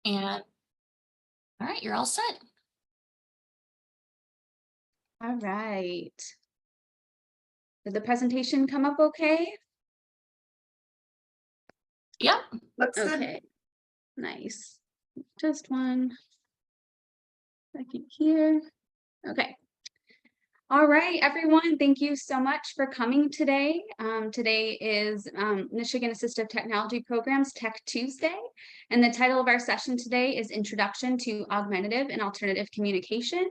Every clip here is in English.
And all right, you're all set. All right. Did the presentation come up okay? Yep. Looks good. Okay, nice. Just one second here. Okay. All right, everyone, thank you so much for coming today. Today is Michigan Assistive Technology Programs Tech Tuesday, and the title of our session today is Introduction to Augmentative and Alternative Communication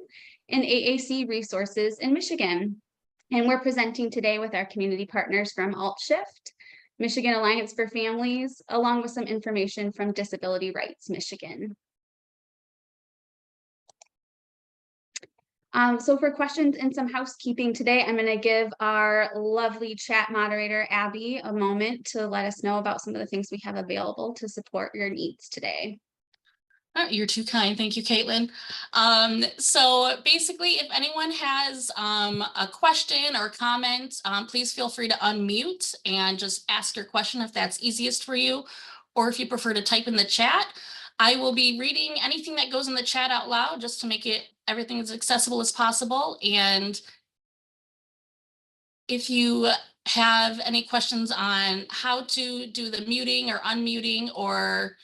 in AAC Resources in Michigan. And we're presenting today with our community partners from Alt+Shift, Michigan Alliance for Families, along with some information from Disability Rights Michigan. So for questions and some housekeeping today, I'm going to give our lovely chat moderator, Abby, a moment to let us know about some of the things we have available to support your needs today. Oh, you're too kind. Thank you, Caitlin. So basically, if anyone has a question or comment, please feel free to unmute and just ask your question if that's easiest for you, or if you prefer to type in the chat. I will be reading anything that goes in the chat out loud just to make it everything as accessible as possible. And if you have any questions on how to do the muting or unmuting, or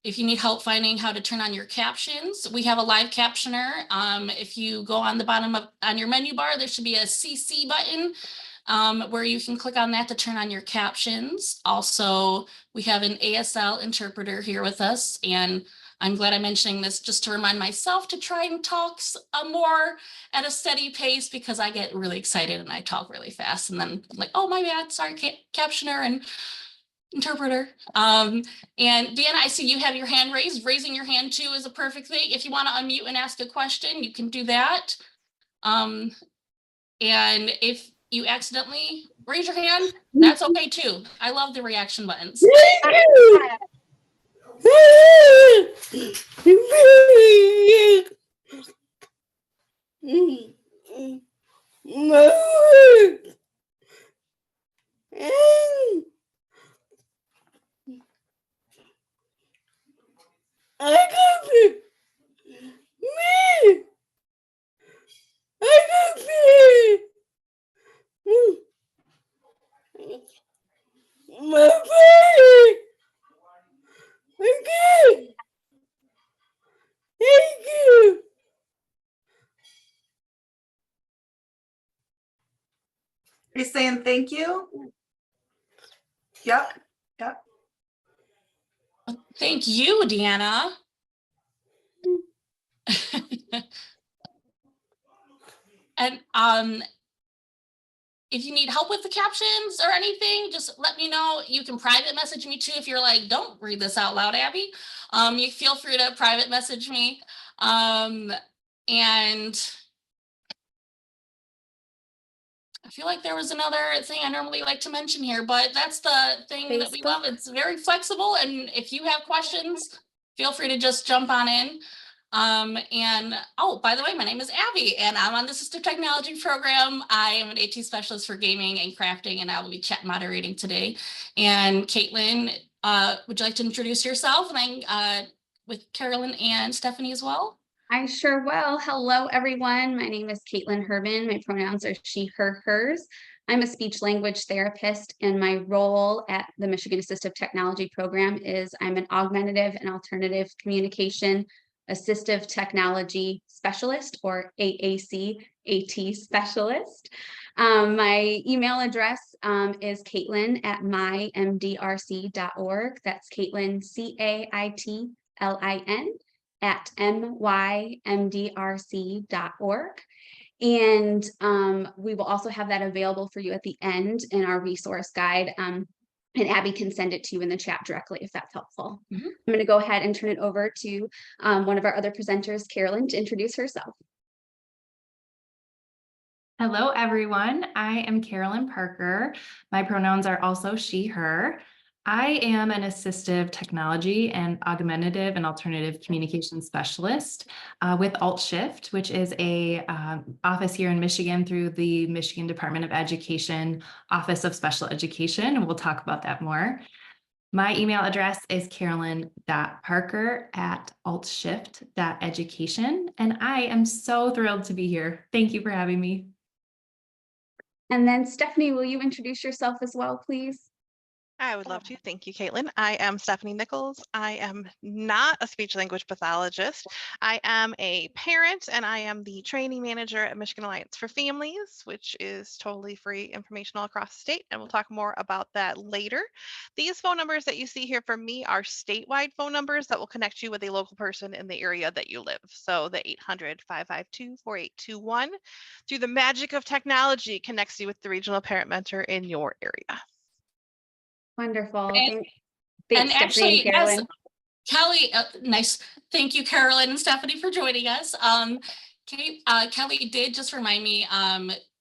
if you need help finding how to turn on your captions, we have a live captioner. If you go on the bottom on your menu bar, there should be a CC button where you can click on that to turn on your captions. Also, we have an ASL interpreter here with us, and I'm glad I'm mentioning this just to remind myself to try and talk more at a steady pace, because I get really excited and I talk really fast, and then I'm like, oh, my bad, sorry, captioner and interpreter. And Deanna, I see you have your hand raised. Raising your hand too is a perfect thing. If you want to unmute and ask a question, you can do that. And if you accidentally raise your hand, that's okay too. I love the reaction buttons. Are you saying thank you? Yep. Yep. Thank you, Deanna. And if you need help with the captions or anything, just let me know. You can private message me too if you're like, don't read this out loud, Abby. You feel free to private message me. And I feel like there was another thing I normally like to mention here, but that's the thing that we love. It's very flexible, and if you have questions, feel free to just jump on in. And oh, by the way, my name is Abby, and I'm on the Assistive Technology program. I am an AT specialist for gaming and crafting, and I will be chat moderating today. And Caitlin, would you like to introduce yourself? And then with Carolyn and Stephanie as well. I sure will. Hello, everyone. My name is Caitlin Hurban. My pronouns are she, her, hers. I'm a speech language therapist, and my role at the Michigan Assistive Technology Program is I'm an Augmentative and Alternative Communication Assistive Technology Specialist, or AAC AT Specialist. My email address is caitlin@mymdrc.org. That's Caitlin, CAITLIN @mymdrc.org. And we will also have that available for you at the end in our resource guide. And Abby can send it to you in the chat directly if that's helpful. I'm going to go ahead and turn it over to one of our other presenters, Carolyn, to introduce herself. Hello, everyone. I am Carolyn Parker. My pronouns are also she, her. I am an assistive technology and augmentative and alternative communication specialist with Alt+Shift, which is a office here in Michigan through the Michigan Department of Education Office of Special Education, and we'll talk about that more. My email address is carolyn.parker@altshift.education. And I am so thrilled to be here. Thank you for having me. And then Stephanie, will you introduce yourself as well, please? I would love to. Thank you, Caitlin. I am Stephanie Nichols. I am not a speech language pathologist. I am a parent and I am the training manager at Michigan Alliance for Families, which is totally free information all across the state. And we'll talk more about that later. These phone numbers that you see here from me are statewide phone numbers that will connect you with a local person in the area that you live. So the 800-552-4821 through the magic of technology connects you with the regional parent mentor in your area. Wonderful. And- Thanks, and Stephanie actually, and Carolyn. yes, Kelly, nice. Thank you, Carolyn and Stephanie, for joining us. Kelly did just remind me,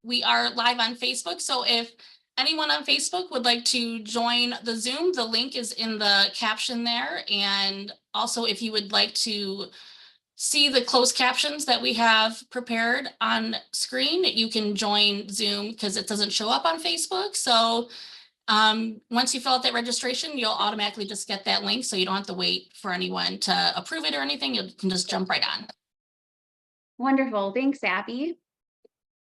we are live on Facebook. So if anyone on Facebook would like to join the Zoom, the link is in the caption there. And also, if you would like to see the closed captions that we have prepared on screen, you can join Zoom because it doesn't show up on Facebook. So once you fill out that registration, you'll automatically just get that link. So you don't have to wait for anyone to approve it or anything. You can just jump right on. Wonderful. Thanks, Abby.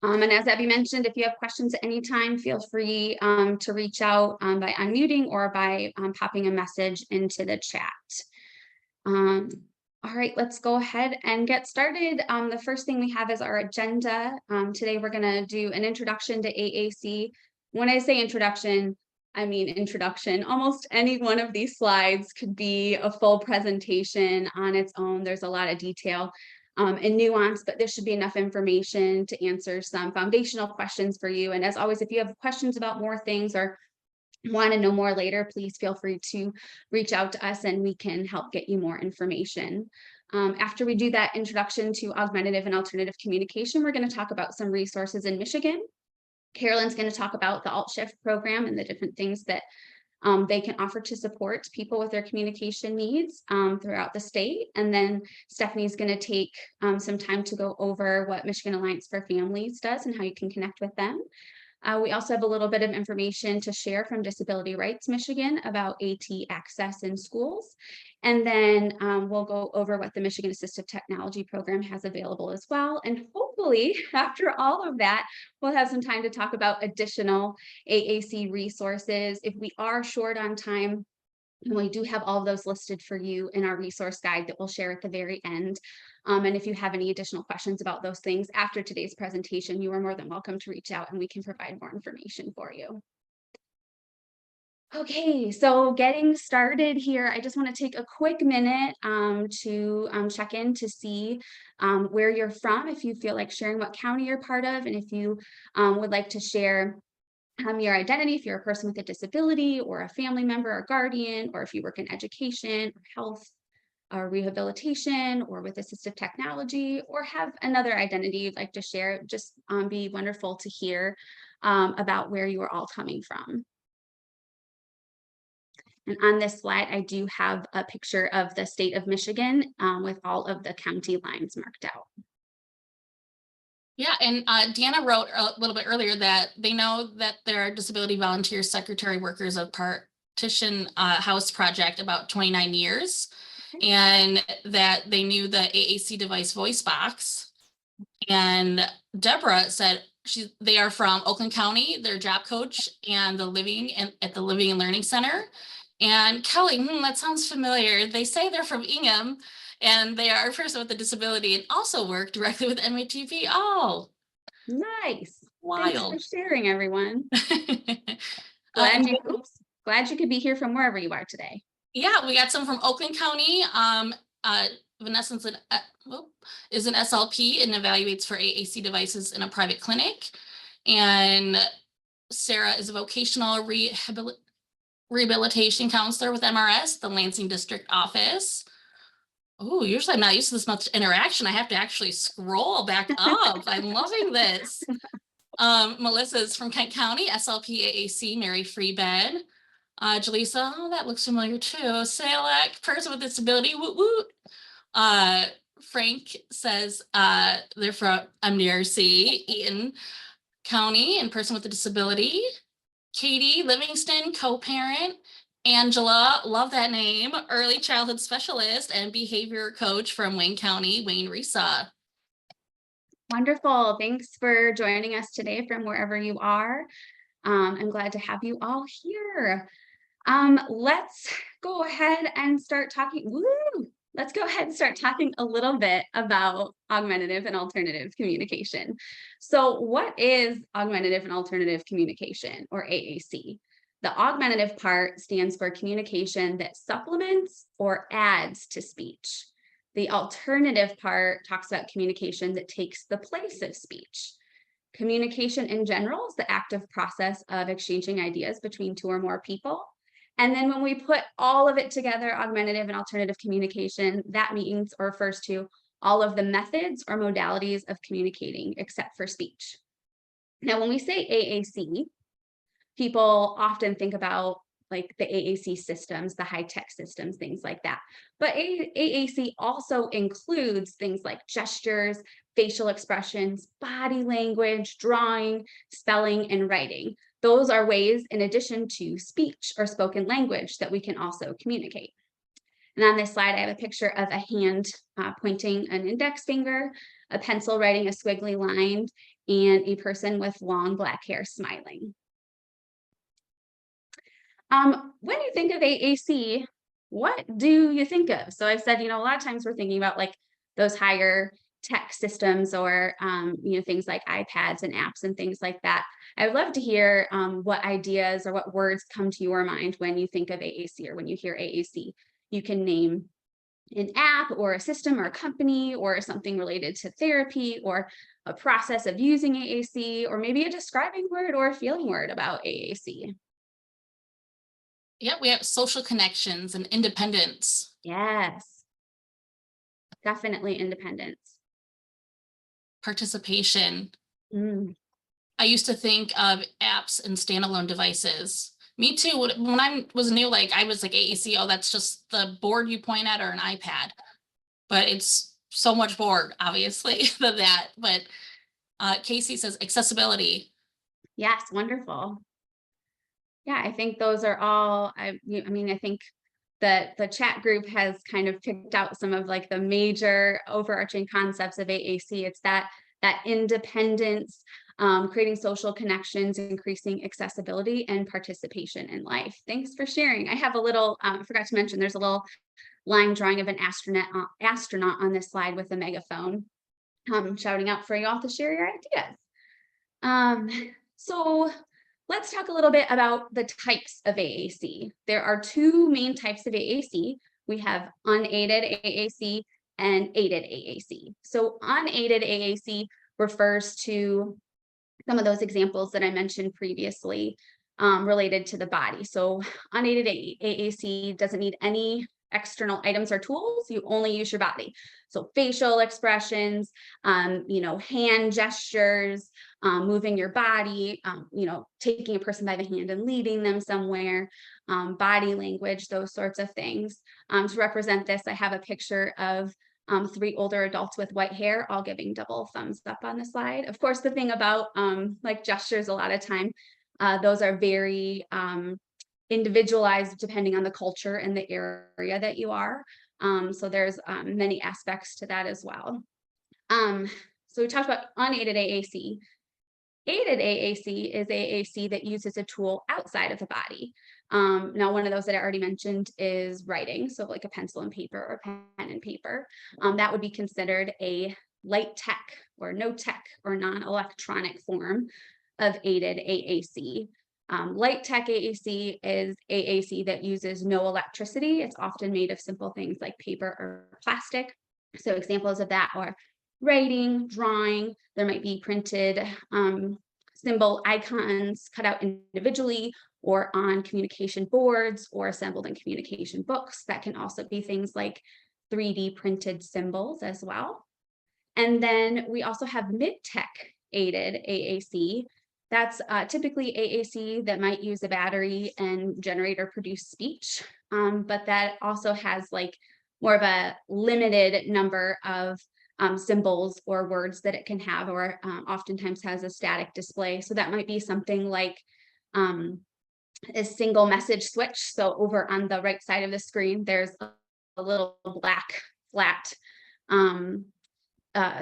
And as Abby mentioned, if you have questions at any time, feel free to reach out by unmuting or by popping a message into the chat. All right, let's go ahead and get started. The first thing we have is our agenda. Today, we're going to do an introduction to AAC. When I say introduction, I mean introduction. Almost any one of these slides could be a full presentation on its own. There's a lot of detail and nuance, but there should be enough information to answer some foundational questions for you. And as always, if you have questions about more things or want to know more later, please feel free to reach out to us and we can help get you more information. After we do that introduction to augmentative and alternative communication, we're going to talk about some resources in Michigan. Carolyn's going to talk about the Alt+Shift program and the different things that they can offer to support people with their communication needs throughout the state. And then Stephanie's going to take some time to go over what Michigan Alliance for Families does and how you can connect with them. We also have a little bit of information to share from Disability Rights Michigan about AT access in schools. And then we'll go over what the Michigan Assistive Technology Program has available as well. And hopefully, after all of that, we'll have some time to talk about additional AAC resources. If we are short on time, we do have all of those listed for you in our resource guide that we'll share at the very end. And if you have any additional questions about those things after today's presentation, you are more than welcome to reach out and we can provide more information for you. Okay, so getting started here, I just want to take a quick minute to check in to see where you're from, if you feel like sharing what county you're part of, and if you would like to share your identity, if you're a person with a disability or a family member or guardian, or if you work in education or health or rehabilitation or with assistive technology, or have another identity you'd like to share, just be wonderful to hear about where you are all coming from. And on this slide, I do have a picture of the state of Michigan with all of the county lines marked out. Yeah, and Deanna wrote a little bit earlier that they know that there are disability volunteer secretary workers of Partition House Project about 29 years, and that they knew the AAC device voice box. And Deborah said they are from Oakland County, their job coach, and at the Living and Learning Center. And Kelly, that sounds familiar. They say they're from Ingham, and they are a person with a disability and also work directly with MATV. Oh, nice. wild. Thanks for sharing, everyone. Glad you could be here from wherever you are today. Yeah, we got some from Oakland County. Vanessa is an SLP and evaluates for AAC devices in a private clinic. And Sarah is a vocational rehabilitation counselor with MRS, the Lansing District Office. Oh, usually I'm not used to this much interaction. I have to actually scroll back up. I'm loving this. Melissa is from Kent County, SLP AAC, Mary Free Bed. Jaleesa, oh, that looks familiar too. Salek, person with disability, woot woot. Frank says they're from MDRC, Eaton County, and person with a disability. Katie Livingston, co-parent, Angela, love that name, early childhood specialist and behavior coach from Wayne County, Wayne Risa. Wonderful. Thanks for joining us today from wherever you are. I'm glad to have you all here. Let's go ahead and start talking. Woo! Let's go ahead and start talking a little bit about augmentative and alternative communication. So what is augmentative and alternative communication, or AAC? The augmentative part stands for communication that supplements or adds to speech. The alternative part talks about communication that takes the place of speech. Communication in general is the active process of exchanging ideas between two or more people. And then when we put all of it together, augmentative and alternative communication, that means or refers to all of the methods or modalities of communicating except for speech. Now, when we say AAC, people often think about like the AAC systems, the high-tech systems, things like that. But AAC also includes things like gestures, facial expressions, body language, drawing, spelling, and writing. Those are ways, in addition to speech or spoken language, that we can also communicate. And on this slide, I have a picture of a hand pointing an index finger, a pencil writing a squiggly line, and a person with long black hair smiling. When you think of AAC, what do you think of? So I've said, a lot of times we're thinking about like those higher tech systems or, things like iPads and apps and things like that. I would love to hear what ideas or what words come to your mind when you think of AAC or when you hear AAC. You can name an app or a system or a company or something related to therapy or a process of using AAC, or maybe a describing word or a feeling word about AAC. Yeah, we have social connections and independence. Yes, definitely independence. Participation. Mm. I used to think of apps and standalone devices. Me too. When I was new, I was like AAC, oh, that's just the board you point at or an iPad. But it's so much more, obviously, than that. But Casey says accessibility. Yes, wonderful. Yeah, I think those are all, I think that the chat group has kind of picked out some of like the major overarching concepts of AAC. It's that independence, creating social connections, increasing accessibility, and participation in life. Thanks for sharing. I have a little, I forgot to mention, there's a little line drawing of an astronaut on this slide with a megaphone, shouting out for you all to share your ideas. So let's talk a little bit about the types of AAC. There are two main types of AAC. We have unaided AAC and aided AAC. So unaided AAC refers to some of those examples that I mentioned previously related to the body. So unaided AAC doesn't need any external items or tools. You only use your body. So facial expressions, hand gestures, moving your body, taking a person by the hand and leading them somewhere, body language, those sorts of things. To represent this, I have a picture of 3 older adults with white hair, all giving double thumbs up on the slide. Of course, the thing about like gestures, a lot of time, those are very individualized depending on the culture and the area that you are. So there's many aspects to that as well. So we talked about unaided AAC. Aided AAC is AAC that uses a tool outside of the body. Now, one of those that I already mentioned is writing. So like a pencil and paper or pen and paper. That would be considered a light tech or no tech or non-electronic form of aided AAC. Light tech AAC is AAC that uses no electricity. It's often made of simple things like paper or plastic. So examples of that are writing, drawing. There might be printed symbol icons cut out individually or on communication boards or assembled in communication books. That can also be things like 3D printed symbols as well. And then we also have mid-tech aided AAC. That's typically AAC that might use a battery and generate or produce speech, but that also has like more of a limited number of symbols or words that it can have, or oftentimes has a static display. So that might be something like is single message switch. So over on the right side of the screen, there's a little black flat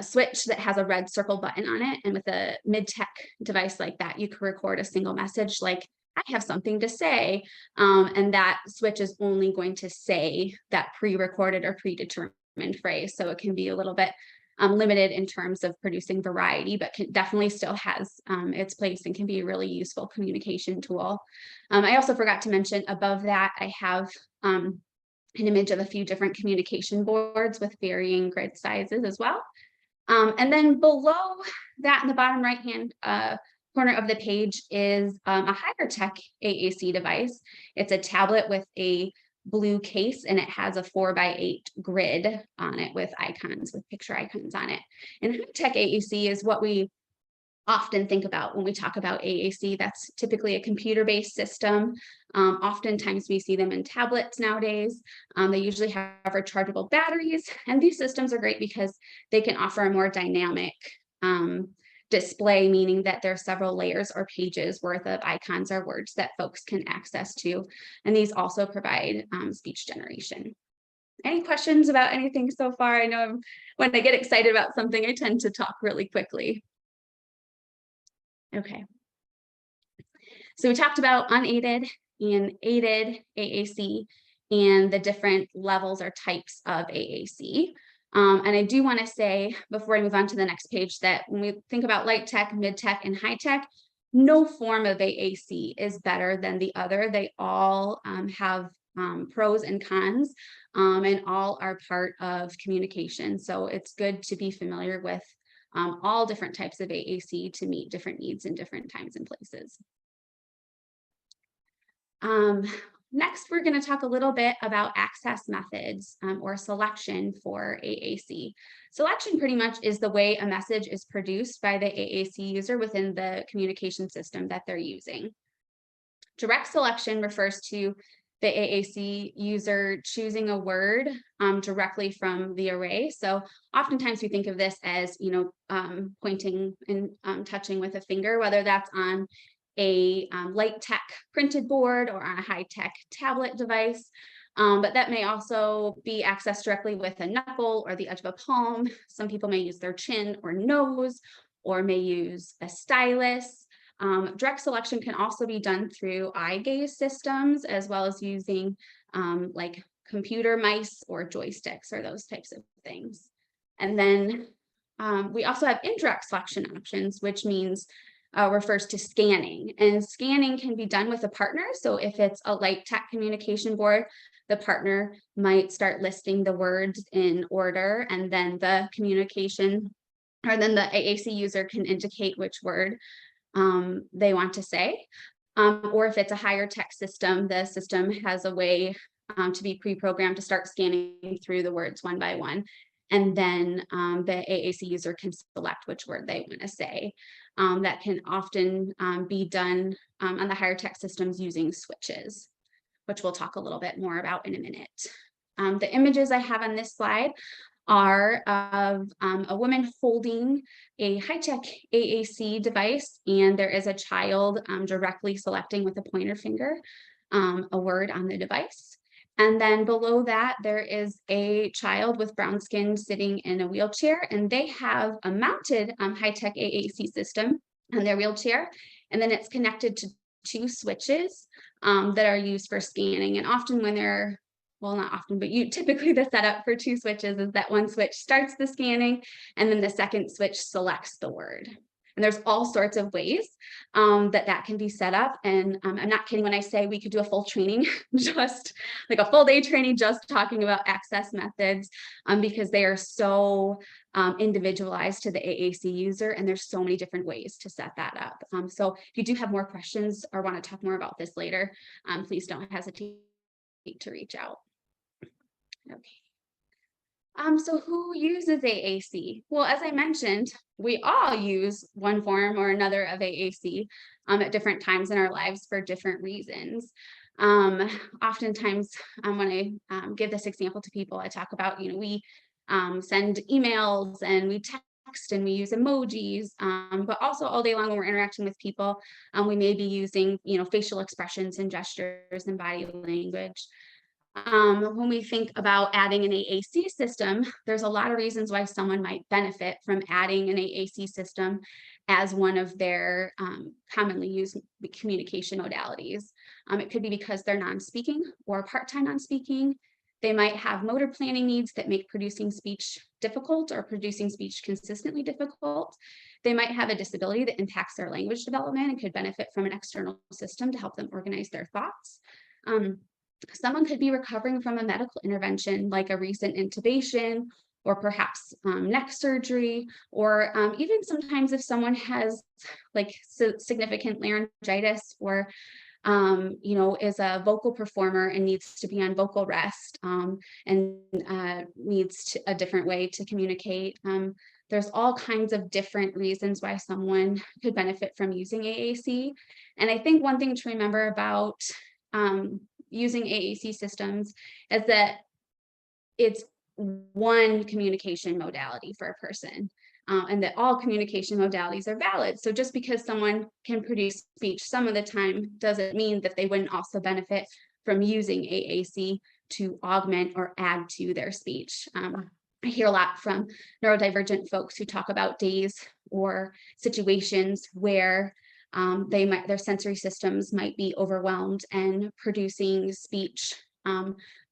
switch that has a red circle button on it. And with a mid-tech device like that, you can record a single message like, I have something to say. And that switch is only going to say that pre-recorded or predetermined phrase. So it can be a little bit limited in terms of producing variety, but definitely still has its place and can be a really useful communication tool. I also forgot to mention above that, I have an image of a few different communication boards with varying grid sizes as well. And then below that in the bottom right-hand corner of the page is a higher tech AAC device. It's a tablet with a blue case and it has a 4x8 grid on it with icons, with picture icons on it. And high tech AAC is what we often think about when we talk about AAC. That's typically a computer-based system. Oftentimes we see them in tablets nowadays. They usually have rechargeable batteries, and these systems are great because they can offer a more dynamic display, meaning that there are several layers or pages worth of icons or words that folks can access to. And these also provide speech generation. Any questions about anything so far? I know when I get excited about something, I tend to talk really quickly. Okay. So we talked about unaided and aided AAC and the different levels or types of AAC. And I do want to say before I move on to the next page that when we think about light tech, mid tech, and high tech, no form of AAC is better than the other. They all have pros and cons, and all are part of communication. So it's good to be familiar with all different types of AAC to meet different needs in different times and places. Next, we're going to talk a little bit about access methods or selection for AAC. Selection pretty much is the way a message is produced by the AAC user within the communication system that they're using. Direct selection refers to the AAC user choosing a word directly from the array. So oftentimes we think of this as, pointing and touching with a finger, whether that's on a light tech printed board or on a high tech tablet device. But that may also be accessed directly with a knuckle or the edge of a palm. Some people may use their chin or nose, or may use a stylus. Direct selection can also be done through eye gaze systems, as well as using like computer mice or joysticks or those types of things. And then we also have indirect selection options, which means refers to scanning. And scanning can be done with a partner. So if it's a light tech communication board, the partner might start listing the words in order, and then the communication, or then the AAC user can indicate which word they want to say. Or if it's a higher tech system, the system has a way to be pre-programmed to start scanning through the words one by one. And then the AAC user can select which word they want to say. That can often be done on the higher tech systems using switches, which we'll talk a little bit more about in a minute. The images I have on this slide are of a woman holding a high-tech AAC device, and there is a child directly selecting with a pointer finger a word on the device. And then below that, there is a child with brown skin sitting in a wheelchair, and they have a mounted high-tech AAC system on their wheelchair, and then it's connected to 2 switches that are used for scanning. And often when they're, well, not often, but typically the setup for 2 switches is that one switch starts the scanning, and then the second switch selects the word. And there's all sorts of ways that can be set up. And I'm not kidding when I say we could do a full training, just like a full day training, just talking about access methods, because they are so individualized to the AAC user. And there's so many different ways to set that up. So if you do have more questions or want to talk more about this later, please don't hesitate to reach out. Okay. So who uses AAC? Well, as I mentioned, we all use one form or another of AAC at different times in our lives for different reasons. Oftentimes, when I give this example to people, I talk about, we send emails and we text text and we use emojis, but also all day long when we're interacting with people, we may be using, facial expressions and gestures and body language. When we think about adding an AAC system, there's a lot of reasons why someone might benefit from adding an AAC system as one of their commonly used communication modalities. It could be because they're non-speaking or part-time non-speaking. They might have motor planning needs that make producing speech difficult or producing speech consistently difficult. They might have a disability that impacts their language development and could benefit from an external system to help them organize their thoughts. Someone could be recovering from a medical intervention like a recent intubation or perhaps neck surgery, or even sometimes if someone has like significant laryngitis or is a vocal performer and needs to be on vocal rest and needs a different way to communicate. There's all kinds of different reasons why someone could benefit from using AAC. And I think one thing to remember about using AAC systems is that it's one communication modality for a person. And that all communication modalities are valid. So just because someone can produce speech some of the time doesn't mean that they wouldn't also benefit from using AAC to augment or add to their speech. I hear a lot from neurodivergent folks who talk about days or situations where their sensory systems might be overwhelmed and producing speech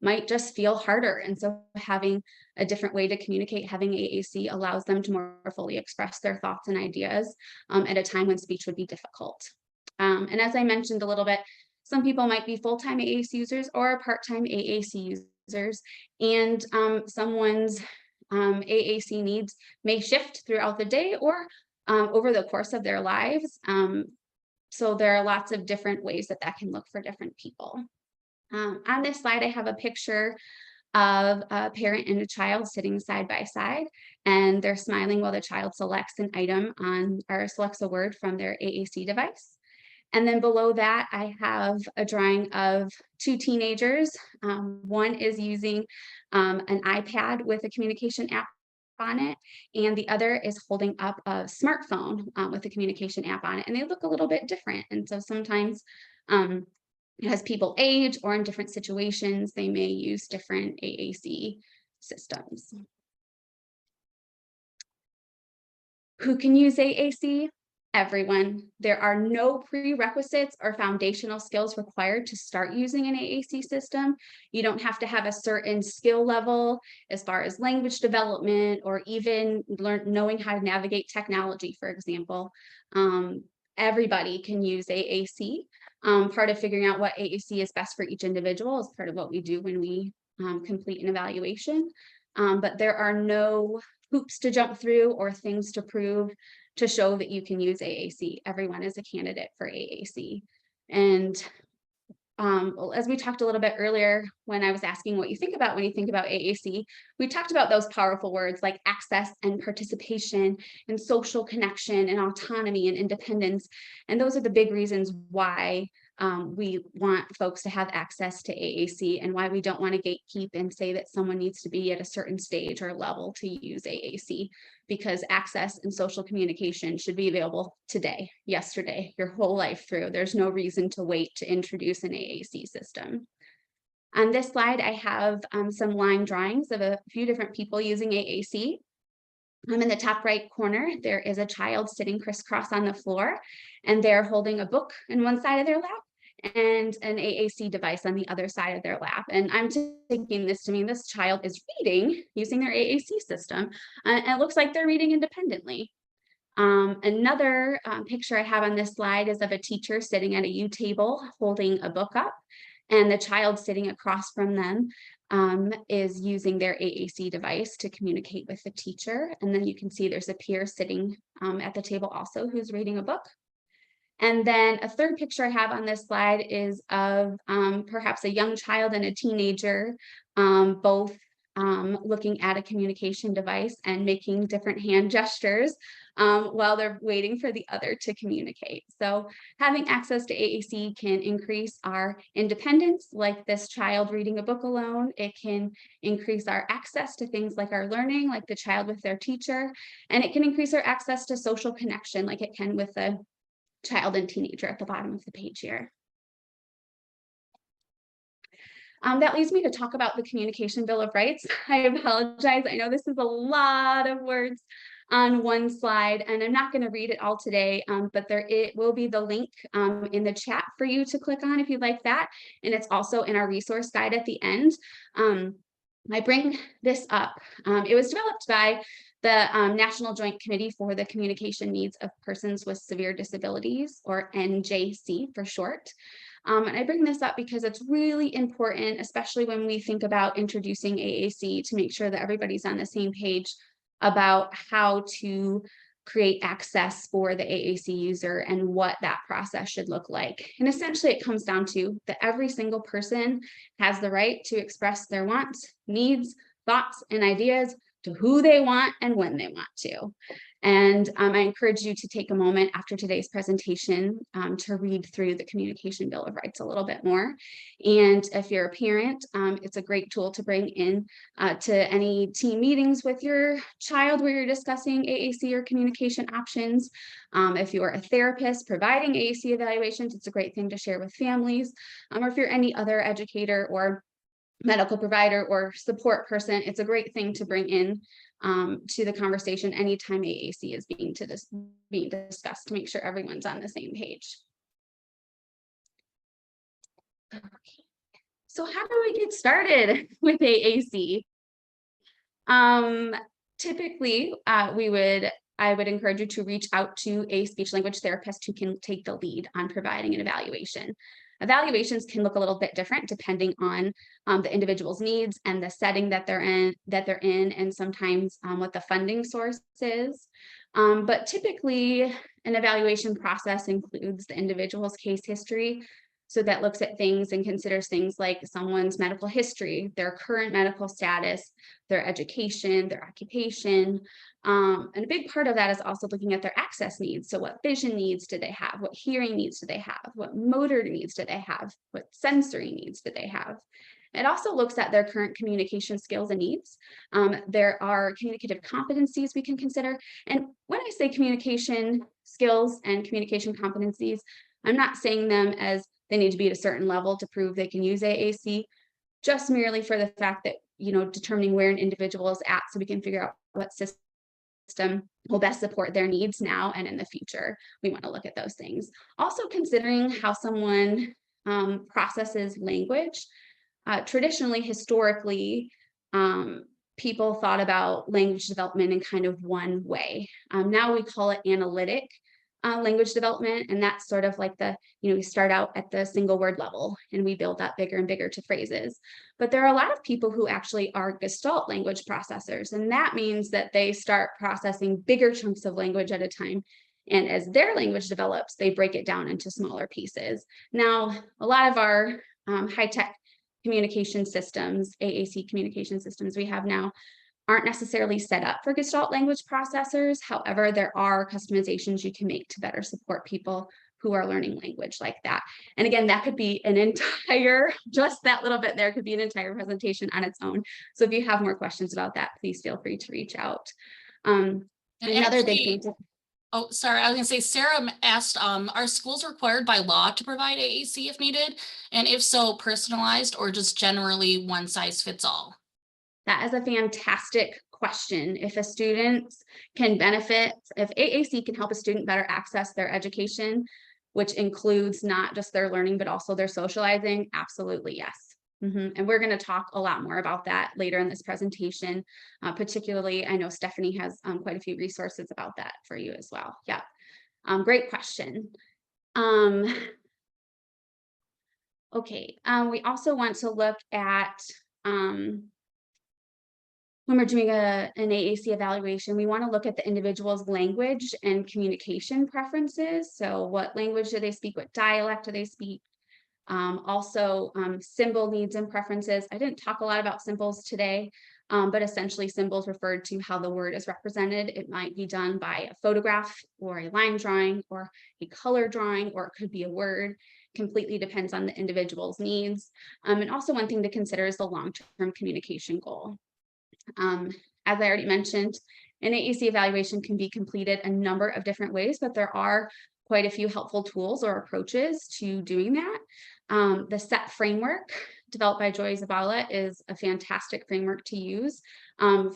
might just feel harder. And so having a different way to communicate, having AAC allows them to more fully express their thoughts and ideas at a time when speech would be difficult. And as I mentioned a little bit, some people might be full-time AAC users or part-time AAC users, and someone's AAC needs may shift throughout the day or over the course of their lives. So there are lots of different ways that can look for different people. On this slide, I have a picture of a parent and a child sitting side by side, and they're smiling while the child selects an item or selects a word from their AAC device. And then below that, I have a drawing of two teenagers. One is using an iPad with a communication app on it, and the other is holding up a smartphone with a communication app on it, and they look a little bit different. And so sometimes as people age or in different situations, they may use different AAC systems. Who can use AAC? Everyone. There are no prerequisites or foundational skills required to start using an AAC system. You don't have to have a certain skill level as far as language development or even knowing how to navigate technology, for example. Everybody can use AAC. Part of figuring out what AAC is best for each individual is part of what we do when we complete an evaluation. But there are no hoops to jump through or things to prove to show that you can use AAC. Everyone is a candidate for AAC. And as we talked a little bit earlier, when I was asking what you think about when you think about AAC, we talked about those powerful words like access and participation and social connection and autonomy and independence. And those are the big reasons why we want folks to have access to AAC and why we don't want to gatekeep and say that someone needs to be at a certain stage or level to use AAC, because access and social communication should be available today, yesterday, your whole life through. There's no reason to wait to introduce an AAC system. On this slide, I have some line drawings of a few different people using AAC. In the top right corner, there is a child sitting crisscross on the floor, and they're holding a book in one side of their lap and an AAC device on the other side of their lap. And I'm taking this to mean this child is reading using their AAC system, and it looks like they're reading independently. Another picture I have on this slide is of a teacher sitting at a U table holding a book up, and the child sitting across from them is using their AAC device to communicate with the teacher. And then you can see there's a peer sitting at the table also who's reading a book. And then a third picture I have on this slide is of perhaps a young child and a teenager, both looking at a communication device and making different hand gestures while they're waiting for the other to communicate. So having access to AAC can increase our independence, like this child reading a book alone. It can increase our access to things like our learning, like the child with their teacher, and it can increase our access to social connection, like it can with the child and teenager at the bottom of the page here. That leads me to talk about the Communication Bill of Rights. I apologize. I know this is a lot of words on one slide, and I'm not going to read it all today, but it will be the link in the chat for you to click on if you'd like that. And it's also in our resource guide at the end. I bring this up. It was developed by the National Joint Committee for the Communication Needs of Persons with Severe Disabilities, or NJC for short. And I bring this up because it's really important, especially when we think about introducing AAC, to make sure that everybody's on the same page about how to create access for the AAC user and what that process should look like. And essentially it comes down to that every single person has the right to express their wants, needs, thoughts, and ideas to who they want and when they want to. And I encourage you to take a moment after today's presentation to read through the Communication Bill of Rights a little bit more. And if you're a parent, it's a great tool to bring in to any team meetings with your child where you're discussing AAC or communication options. If you're a therapist providing AAC evaluations, it's a great thing to share with families. Or if you're any other educator or medical provider or support person, it's a great thing to bring in to the conversation anytime AAC is being discussed, to make sure everyone's on the same page. Okay. So how do we get started with AAC? Typically, I would encourage you to reach out to a speech language therapist who can take the lead on providing an evaluation. Evaluations can look a little bit different depending on the individual's needs and the setting that they're in, and sometimes what the funding source is. But typically, an evaluation process includes the individual's case history. So that looks at things and considers things like someone's medical history, their current medical status, their education, their occupation. And a big part of that is also looking at their access needs. So what vision needs do they have? What hearing needs do they have? What motor needs do they have? What sensory needs do they have? It also looks at their current communication skills and needs. There are communicative competencies we can consider. And when I say communication skills and communication competencies, I'm not saying them as they need to be at a certain level to prove they can use AAC, just merely for the fact that, determining where an individual is at so we can figure out what system will best support their needs now and in the future. We want to look at those things. Also considering how someone processes language. Traditionally, historically, people thought about language development in kind of one way. Now we call it analytic language development, and that's sort of like we start out at the single word level and we build up bigger and bigger to phrases. But there are a lot of people who actually are Gestalt language processors, and that means that they start processing bigger chunks of language at a time. And as their language develops, they break it down into smaller pieces. Now, a lot of our high-tech communication systems, AAC communication systems we have now, aren't necessarily set up for Gestalt language processors. However, there are customizations you can make to better support people who are learning language like that. And again, that could be an entire, just that little bit there could be an entire presentation on its own. So if you have more questions about that, please feel free to reach out. Another big thing. Oh, sorry, I was gonna say, Sarah asked, are schools required by law to provide AAC if needed? And if so, personalized or just generally one size fits all? That is a fantastic question. If a student can benefit, if AAC can help a student better access their education, which includes not just their learning, but also their socializing, absolutely yes. And we're going to talk a lot more about that later in this presentation. Particularly, I know Stephanie has quite a few resources about that for you as well. Yeah, great question. Okay, we also want to look at when we're doing an AAC evaluation, we want to look at the individual's language and communication preferences. So what language do they speak? What dialect do they speak? Also symbol needs and preferences. I didn't talk a lot about symbols today, but essentially symbols refer to how the word is represented. It might be done by a photograph or a line drawing or a color drawing, or it could be a word. Completely depends on the individual's needs. And also one thing to consider is the long-term communication goal. As I already mentioned, an AAC evaluation can be completed a number of different ways, but there are quite a few helpful tools or approaches to doing that. The SET framework developed by Joy Zabala is a fantastic framework to use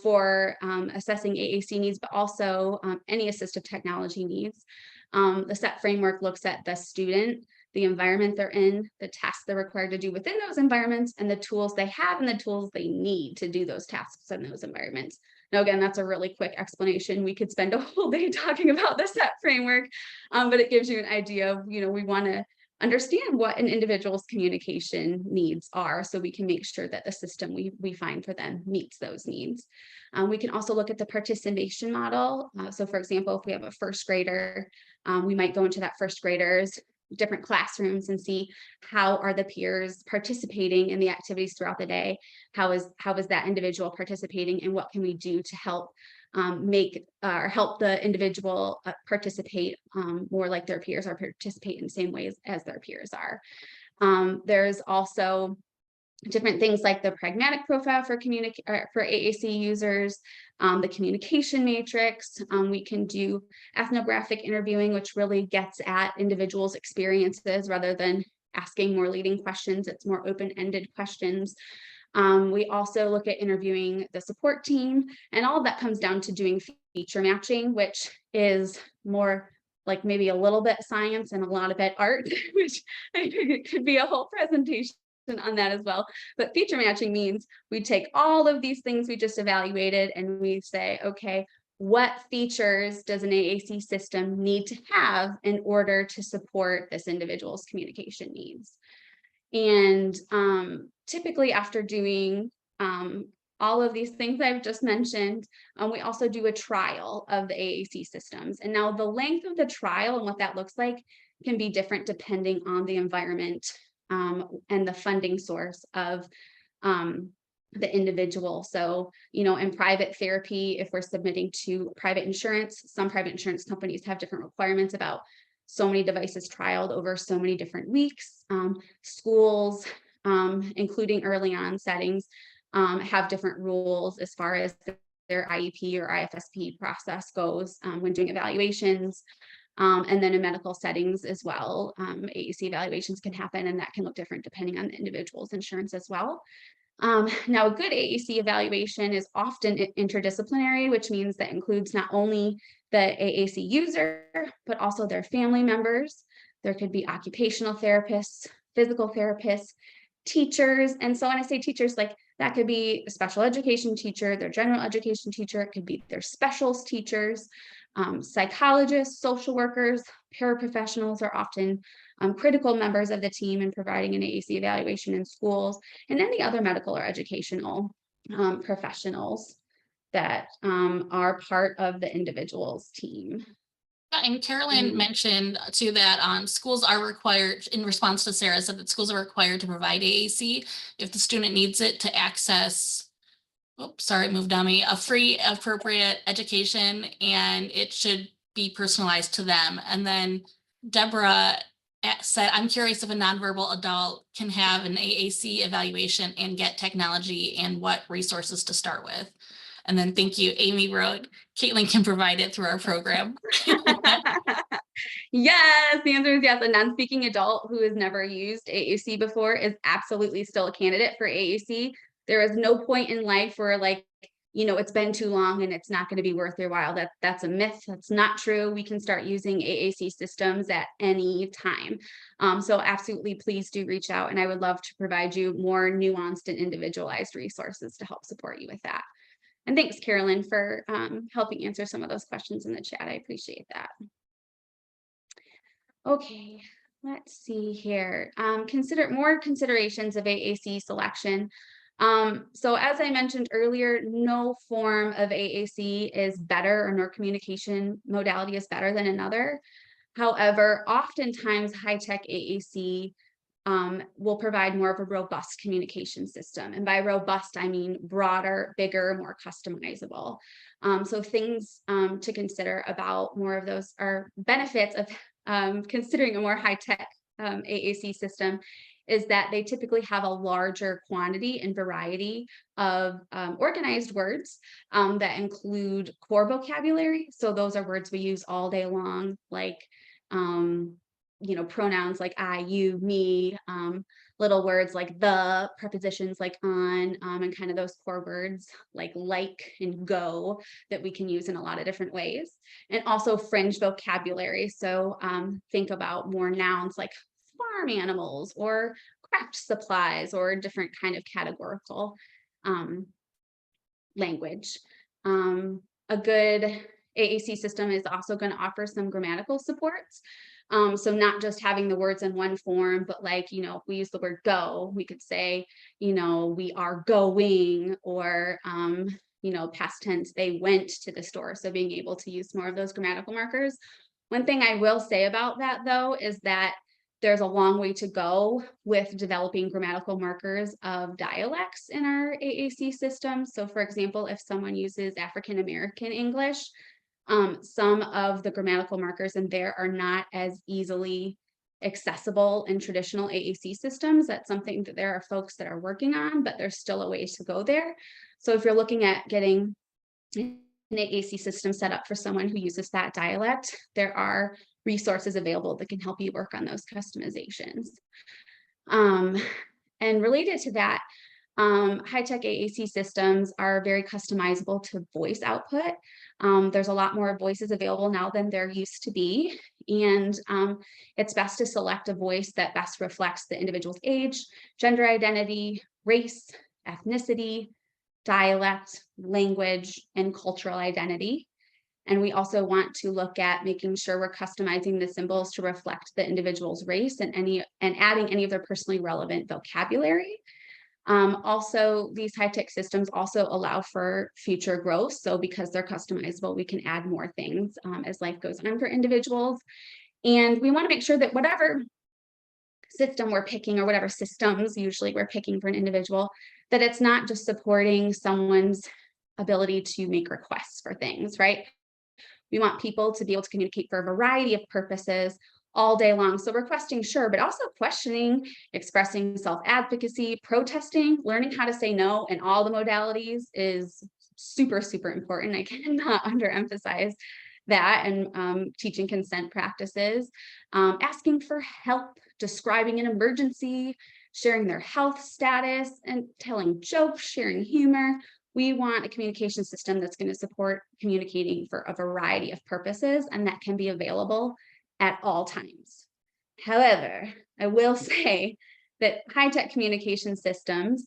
for assessing AAC needs, but also any assistive technology needs. The SET framework looks at the student, the environment they're in, the tasks they're required to do within those environments, and the tools they have and the tools they need to do those tasks in those environments. Now, again, that's a really quick explanation. We could spend a whole day talking about the SET framework, but it gives you an idea of, we want to understand what an individual's communication needs are so we can make sure that the system we find for them meets those needs. We can also look at the participation model. So for example, if we have a first grader, we might go into that first grader's different classrooms and see how are the peers participating in the activities throughout the day. How is that individual participating, and what can we do to help help the individual participate more like their peers, or participate in the same ways as their peers are. There's also different things like the pragmatic profile for AAC users, the communication matrix. We can do ethnographic interviewing, which really gets at individuals' experiences rather than asking more leading questions. It's more open-ended questions. We also look at interviewing the support team, and all of that comes down to doing feature matching, which is more like maybe a little bit science and a lot of it art, which I think it could be a whole presentation on that as well. But feature matching means we take all of these things we just evaluated and we say, okay, what features does an AAC system need to have in order to support this individual's communication needs? And typically after doing all of these things I've just mentioned, we also do a trial of the AAC systems. And now the length of the trial and what that looks like can be different depending on the environment and the funding source of the individual. So, in private therapy, if we're submitting to private insurance, some private insurance companies have different requirements about so many devices trialed over so many different weeks. Schools, including early on settings, have different rules as far as their IEP or IFSP process goes when doing evaluations. And then in medical settings as well, AAC evaluations can happen, and that can look different depending on the individual's insurance as well. Now, a good AAC evaluation is often interdisciplinary, which means that includes not only the AAC user, but also their family members. There could be occupational therapists, physical therapists, teachers. And so when I say teachers, like that could be a special education teacher, their general education teacher, it could be their specials teachers, psychologists, social workers, paraprofessionals are often critical members of the team in providing an AAC evaluation in schools, and any other medical or educational professionals that are part of the individual's team. And Carolyn mentioned too that schools are required, in response to Sarah, said that schools are required to provide AAC if the student needs it to access, a free appropriate education, and it should be personalized to them. And then Deborah said, I'm curious if a nonverbal adult can have an AAC evaluation and get technology and what resources to start with. And then thank you, Amy wrote, Caitlin can provide it through our program. Yes, the answer is yes. A non-speaking adult who has never used AAC before is absolutely still a candidate for AAC. There is no point in life where it's been too long and it's not going to be worth your while. That's a myth. That's not true. We can start using AAC systems at any time. So absolutely, please do reach out, and I would love to provide you more nuanced and individualized resources to help support you with that. And thanks, Carolyn, for helping answer some of those questions in the chat. I appreciate that. Okay, let's see here. Consider more considerations of AAC selection. So as I mentioned earlier, no form of AAC is better, or no communication modality is better than another. However, oftentimes high-tech AAC will provide more of a robust communication system. And by robust, I mean broader, bigger, more customizable. So things to consider about more of those are benefits of considering a more high-tech AAC system is that they typically have a larger quantity and variety of organized words that include core vocabulary. So those are words we use all day long, like pronouns like I, you, me, little words like the, prepositions like on, and kind of those core words like and go that we can use in a lot of different ways. And also fringe vocabulary. So think about more nouns like farm animals or craft supplies or different kind of categorical language. A good AAC system is also going to offer some grammatical supports. So not just having the words in one form, but like, if we use the word go, we could say, we are going, or, past tense, they went to the store. So being able to use more of those grammatical markers. One thing I will say about that, though, is that there's a long way to go with developing grammatical markers of dialects in our AAC system. So for example, if someone uses African American English, some of the grammatical markers in there are not as easily accessible in traditional AAC systems. That's something that there are folks that are working on, but there's still a ways to go there. So if you're looking at getting an AAC system set up for someone who uses that dialect, there are resources available that can help you work on those customizations. And related to that, high-tech AAC systems are very customizable to voice output. There's a lot more voices available now than there used to be. And it's best to select a voice that best reflects the individual's age, gender identity, race, ethnicity, dialect, language, and cultural identity. And we also want to look at making sure we're customizing the symbols to reflect the individual's race and adding any of their personally relevant vocabulary. Also, these high-tech systems also allow for future growth. So because they're customizable, we can add more things as life goes on for individuals. And we want to make sure that whatever system we're picking, or whatever systems usually we're picking for an individual, that it's not just supporting someone's ability to make requests for things, right? We want people to be able to communicate for a variety of purposes all day long. So requesting, sure, but also questioning, expressing self-advocacy, protesting, learning how to say no in all the modalities is super, super important. I cannot underemphasize that, and teaching consent practices, asking for help, describing an emergency, sharing their health status, and telling jokes, sharing humor. We want a communication system that's going to support communicating for a variety of purposes, and that can be available at all times. However, I will say that high-tech communication systems,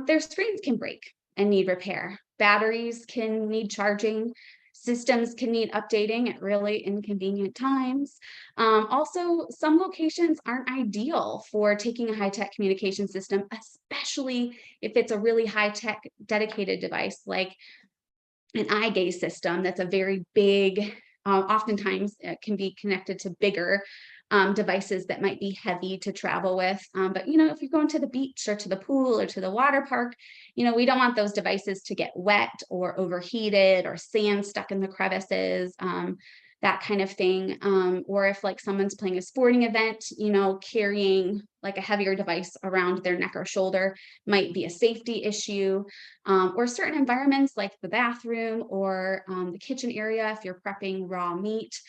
their screens can break and need repair. Batteries can need charging. Systems can need updating at really inconvenient times. Also, some locations aren't ideal for taking a high-tech communication system, especially if it's a really high-tech dedicated device like an eye gaze system that's a very big, oftentimes it can be connected to bigger devices that might be heavy to travel with. But if you're going to the beach or to the pool or to the water park, we don't want those devices to get wet or overheated or sand stuck in the crevices, that kind of thing. Or if like someone's playing a sporting event, carrying like a heavier device around their neck or shoulder might be a safety issue. Or certain environments like the bathroom or the kitchen area, if you're prepping raw meat,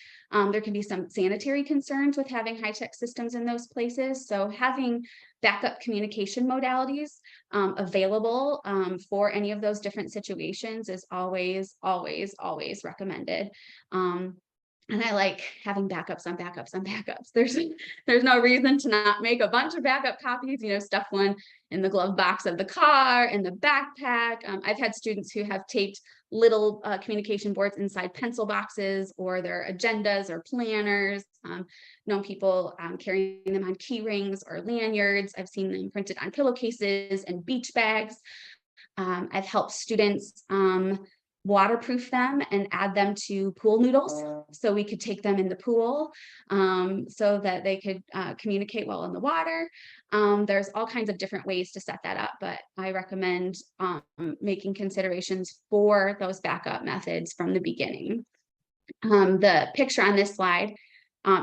there can be some sanitary concerns with having high-tech systems in those places. So having backup communication modalities available for any of those different situations is always, always, always recommended. And I like having backups on backups on backups. There's no reason to not make a bunch of backup copies, stuff one in the glove box of the car, in the backpack. I've had students who have taped little communication boards inside pencil boxes or their agendas or planners. Known people carrying them on key rings or lanyards. I've seen them printed on pillowcases and beach bags. I've helped students waterproof them and add them to pool noodles. So we could take them in the pool so that they could communicate well in the water. There's all kinds of different ways to set that up, but I recommend making considerations for those backup methods from the beginning. The picture on this slide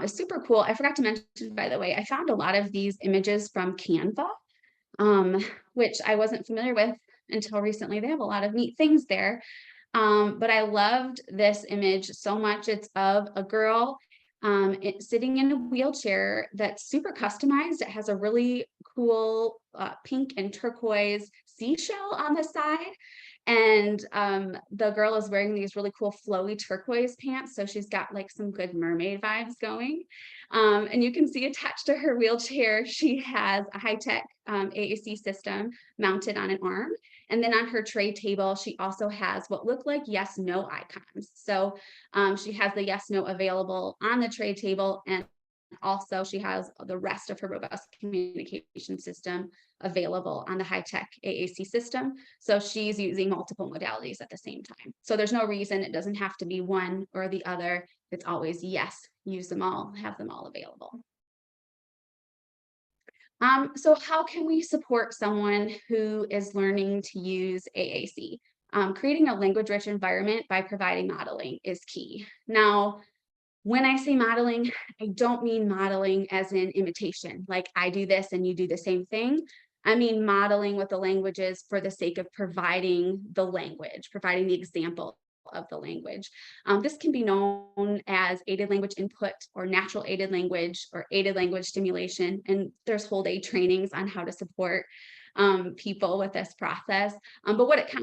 is super cool. I forgot to mention, by the way, I found a lot of these images from Canva, which I wasn't familiar with until recently. They have a lot of neat things there. But I loved this image so much. It's of a girl sitting in a wheelchair that's super customized. It has a really cool pink and turquoise seashell on the side. And the girl is wearing these really cool flowy turquoise pants. So she's got like some good mermaid vibes going. And you can see attached to her wheelchair, she has a high-tech AAC system mounted on an arm. And then on her tray table, she also has what look like yes, no icons. So she has the yes, no available on the tray table. And also she has the rest of her robust communication system available on the high-tech AAC system. So she's using multiple modalities at the same time. So there's no reason it doesn't have to be one or the other. It's always yes, use them all, have them all available. So how can we support someone who is learning to use AAC? Creating a language-rich environment by providing modeling is key. Now, when I say modeling, I don't mean modeling as in imitation, like I do this and you do the same thing. I mean modeling with the languages for the sake of providing the language, providing the example of the language. This can be known as aided language input or natural aided language or aided language stimulation. And there's whole day trainings on how to support people with this process. But what it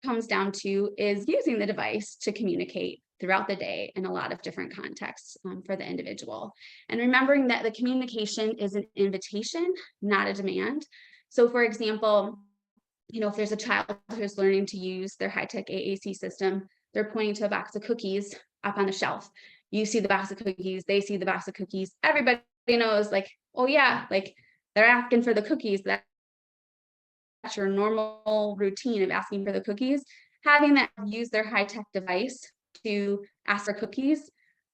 comes down to is using the device to communicate throughout the day in a lot of different contexts for the individual. And remembering that the communication is an invitation, not a demand. So for example, you know, if there's a child who's learning to use their high-tech AAC system, they're pointing to a box of cookies up on the shelf. You see the box of cookies, they see the box of cookies. Everybody knows like, oh yeah, like they're asking for the cookies. That's your normal routine of asking for the cookies. Having them use their high-tech device to ask for cookies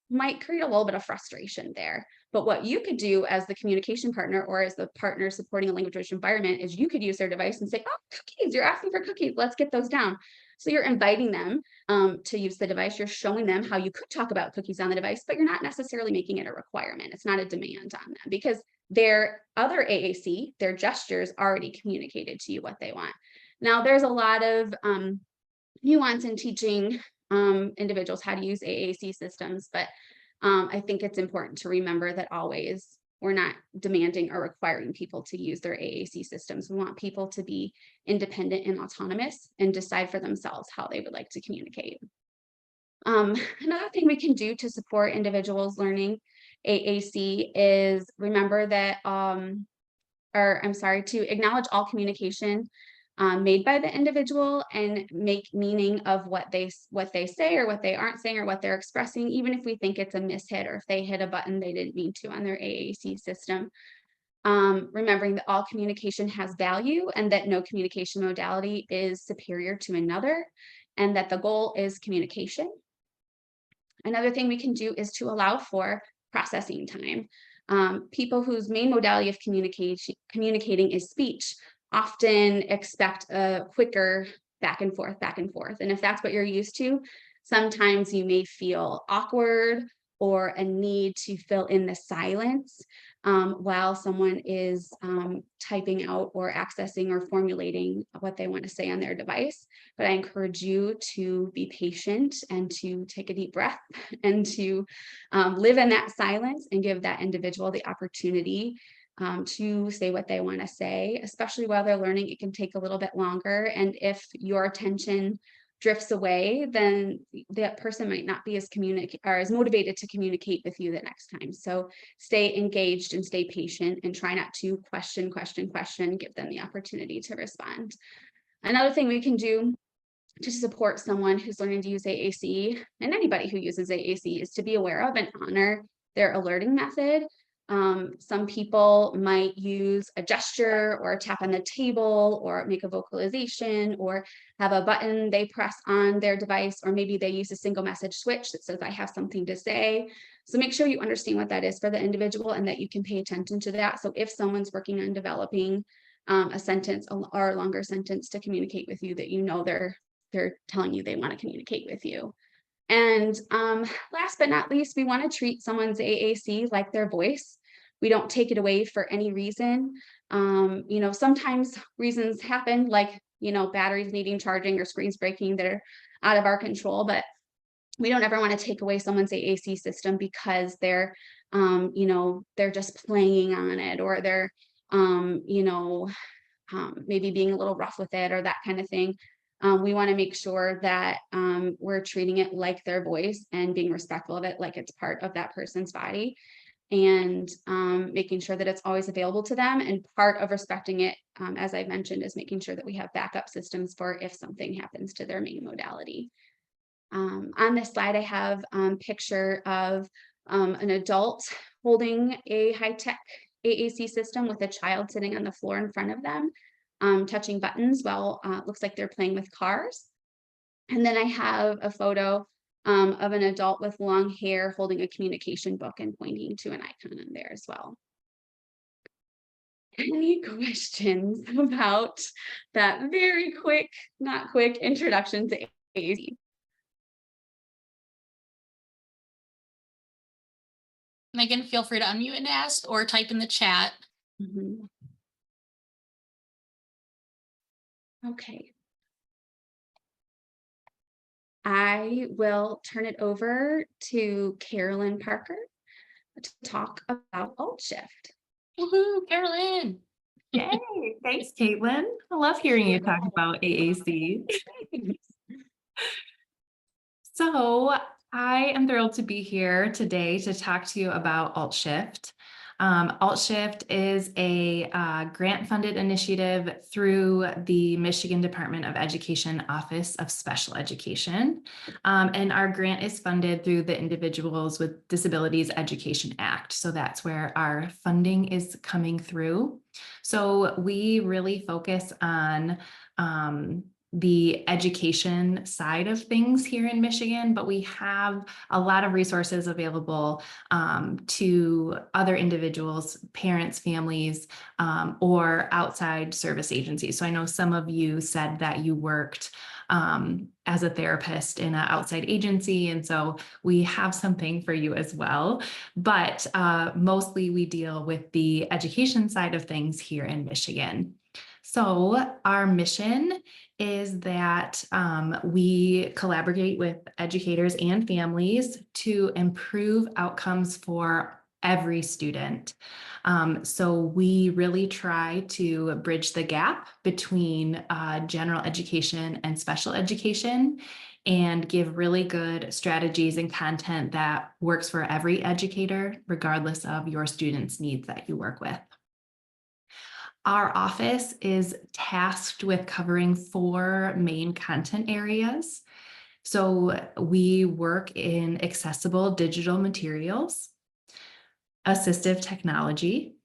might create a little bit of frustration there. But what you could do as the communication partner or as the partner supporting a language-rich environment is you could use their device and say, oh, cookies, you're asking for cookies, let's get those down. So you're inviting them to use the device. You're showing them how you could talk about cookies on the device, but you're not necessarily making it a requirement. It's not a demand on them because their other AAC, their gestures already communicated to you what they want. Now, there's a lot of nuance in teaching individuals how to use AAC systems, but I think it's important to remember that always we're not demanding or requiring people to use their AAC systems. We want people to be independent and autonomous and decide for themselves how they would like to communicate. Another thing we can do to support individuals learning AAC is remember that, to acknowledge all communication made by the individual and make meaning of what they say or what they aren't saying or what they're expressing, even if we think it's a mishit or if they hit a button they didn't mean to on their AAC system. Remembering that all communication has value and that no communication modality is superior to another, and that the goal is communication. Another thing we can do is to allow for processing time. People whose main modality of communicating is speech often expect a quicker back and forth. And if that's what you're used to, sometimes you may feel awkward or a need to fill in the silence while someone is typing out or accessing or formulating what they want to say on their device. But I encourage you to be patient and to take a deep breath and to live in that silence and give that individual the opportunity to say what they want to say, especially while they're learning. It can take a little bit longer. And if your attention drifts away, then that person might not be as motivated to communicate with you the next time. So stay engaged and stay patient and try not to question, give them the opportunity to respond. Another thing we can do to support someone who's learning to use AAC, and anybody who uses AAC, is to be aware of and honor their alerting method. Some people might use a gesture or a tap on the table or make a vocalization or have a button they press on their device, or maybe they use a single message switch that says, I have something to say. So make sure you understand what that is for the individual and that you can pay attention to that. So if someone's working on developing a sentence or a longer sentence to communicate with you, that you know they're telling you they want to communicate with you. And last but not least, we want to treat someone's AAC like their voice. We don't take it away for any reason. You know, sometimes reasons happen, like, you know, batteries needing charging or screens breaking that are out of our control, but we don't ever want to take away someone's AAC system because they're, you know, they're just playing on it, or they're, you know, maybe being a little rough with it or that kind of thing. We want to make sure that we're treating it like their voice and being respectful of it, like it's part of that person's body, and making sure that it's always available to them. And part of respecting it, as I mentioned, is making sure that we have backup systems for if something happens to their main modality. On this slide, I have a picture of an adult holding a high-tech AAC system with a child sitting on the floor in front of them, touching buttons while it looks like they're playing with cars. And then I have a photo of an adult with long hair holding a communication book and pointing to an icon on there as well. Any questions about that very quick, not quick introduction to AAC? Megan, feel free to unmute and ask or type in the chat. Mhm. Okay. I will turn it over to Caitlin Parker to talk about Alt+Shift. Woohoo, Carolyn. Yay, thanks, Caitlin. I love hearing you talk about AAC. So I am thrilled to be here today to talk to you about Alt+Shift. Alt+Shift is a grant-funded initiative through the Michigan Department of Education Office of Special Education. And our grant is funded through the Individuals with Disabilities Education Act. So that's where our funding is coming through. So we really focus on the education side of things here in Michigan, but we have a lot of resources available to other individuals, parents, families, or outside service agencies. So I know some of you said that you worked as a therapist in an outside agency, and so we have something for you as well. But mostly we deal with the education side of things here in Michigan. So our mission is that we collaborate with educators and families to improve outcomes for every student. So we really try to bridge the gap between general education and special education and give really good strategies and content that works for every educator, regardless of your students' needs that you work with. Our office is tasked with covering 4 main content areas. So we work in accessible digital materials, assistive technology,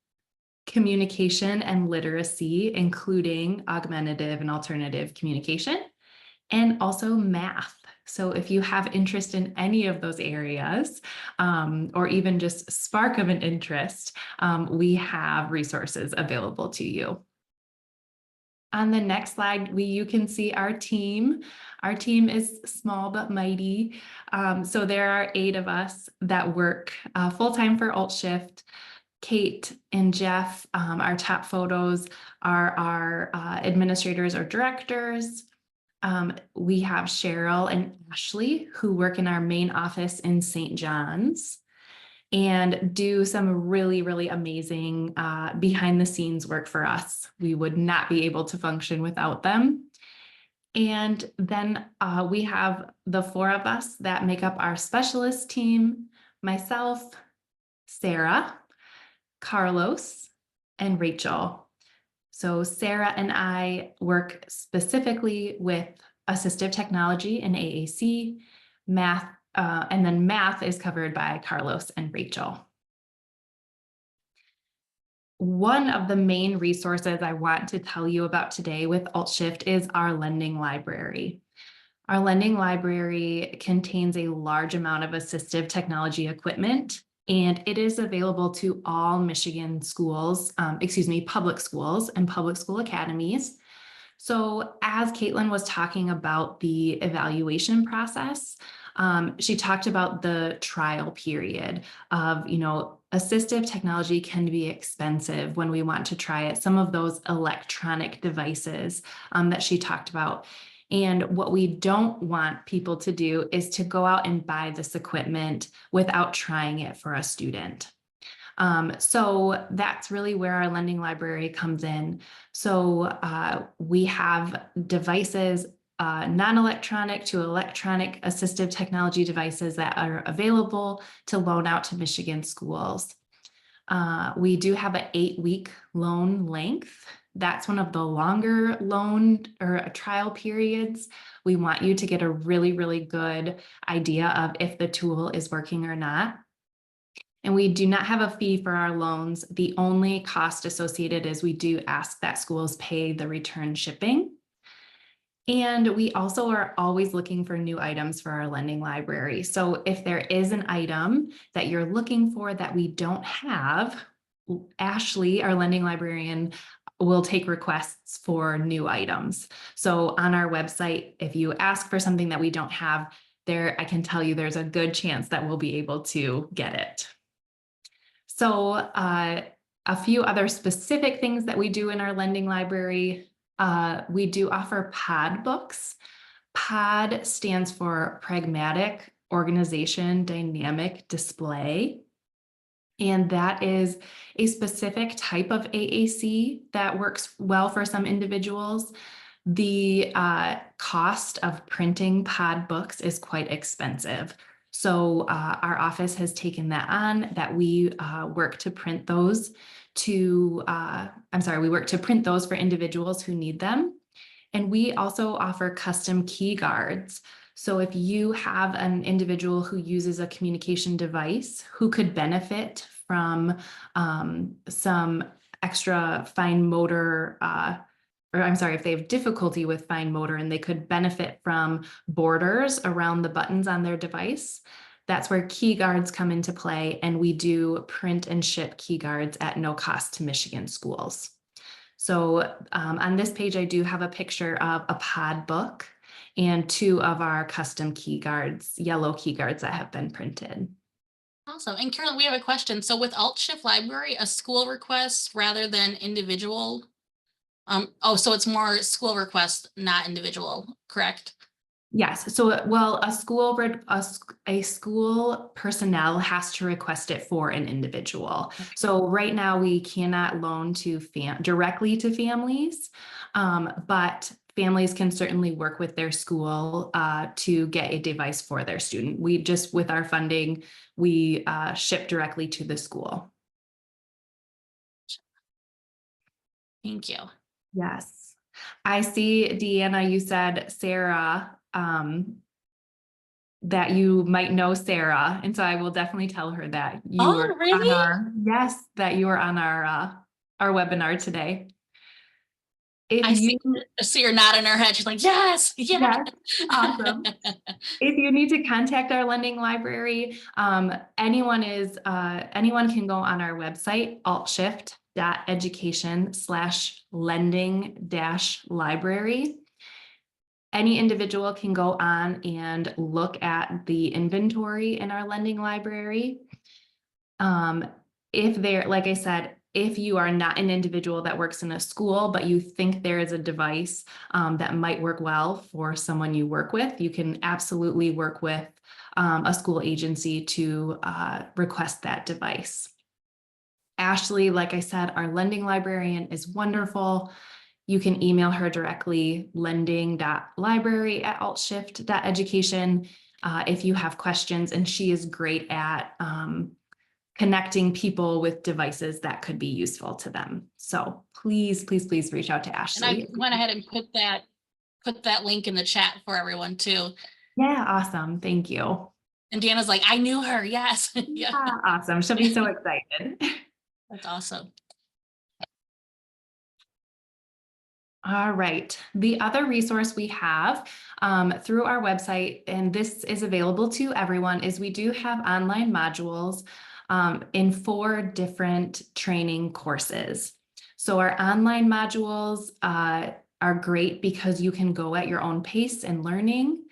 communication and literacy, including augmentative and alternative communication, and also math. So if you have interest in any of those areas, or even just spark of an interest, we have resources available to you. On the next slide, you can see our team. Our team is small but mighty. So there are 8 of us that work full-time for Alt+Shift. Kate and Jeff, our top photos, are our administrators or directors. We have Cheryl and Ashley, who work in our main office in St. John's and do some really, really amazing behind the scenes work for us. We would not be able to function without them. And then we have the 4 of us that make up our specialist team: myself, Sarah, Carlos, and Rachel. So Sarah and I work specifically with assistive technology and AAC, math, and then math is covered by Carlos and Rachel. one of the main resources I want to tell you about today with Alt+Shift is our lending library. Our lending library contains a large amount of assistive technology equipment, and it is available to all Michigan schools, public schools and public school academies. So as Caitlin was talking about the evaluation process, she talked about the trial period of, assistive technology can be expensive when we want to try it. Some of those electronic devices that she talked about. And what we don't want people to do is to go out and buy this equipment without trying it for a student. So that's really where our lending library comes in. So we have devices, non-electronic to electronic assistive technology devices that are available to loan out to Michigan schools. We do have an 8-week loan length. That's one of the longer loan or trial periods. We want you to get a really, really good idea of if the tool is working or not. And we do not have a fee for our loans. The only cost associated is we do ask that schools pay the return shipping. And we also are always looking for new items for our lending library. So if there is an item that you're looking for that we don't have, Ashley, our lending librarian, will take requests for new items. So on our website, if you ask for something that we don't have there, I can tell you there's a good chance that we'll be able to get it. So a few other specific things that we do in our lending library. We do offer POD books. POD stands for Pragmatic Organization Dynamic Display. And that is a specific type of AAC that works well for some individuals. The cost of printing POD books is quite expensive. So our office has taken that on, that we work to print those we work to print those for individuals who need them. And we also offer custom key guards. So if you have an individual who uses a communication device who could benefit from some extra fine motor, if they have difficulty with fine motor and they could benefit from borders around the buttons on their device, that's where key guards come into play. And we do print and ship key guards at no cost to Michigan schools. So on this page, I do have a picture of a POD book and 2 of our custom key guards, yellow key guards that have been printed. Awesome. And Carolyn, we have a question. So with Alt+Shift Library, a school request rather than individual. So it's more school request, not individual, correct? Yes. So, well, a school personnel has to request it for an individual. So right now we cannot loan to directly to families, but families can certainly work with their school to get a device for their student. We just, with our funding, we ship directly to the school. Thank you. Yes. I see, Deanna, you said Sarah, that you might know Sarah. And so I will definitely tell her that you were really? that you were on our webinar today. I see her nodding her head. She's like, yes, yes. Awesome. If you need to contact our lending library, anyone can go on our website, altshift.education/lending-library. Any individual can go on and look at the inventory in our lending library. Like I said, if you are not an individual that works in a school, but you think there is a device that might work well for someone you work with, you can absolutely work with a school agency to request that device. Ashley, like I said, our lending librarian is wonderful. You can email her directly, lending.library@altshift.education if you have questions, and she is great at connecting people with devices that could be useful to them. So please, please, please reach out to Ashley. And I went ahead and put that link in the chat for everyone too. Yeah, awesome. Thank you. And Deanna's like, I knew her. Yes. Yeah. Awesome. She'll be so excited. That's awesome. All right. The other resource we have through our website, and this is available to everyone, is we do have online modules in 4 different training courses. So our online modules are great because you can go at your own pace in learning.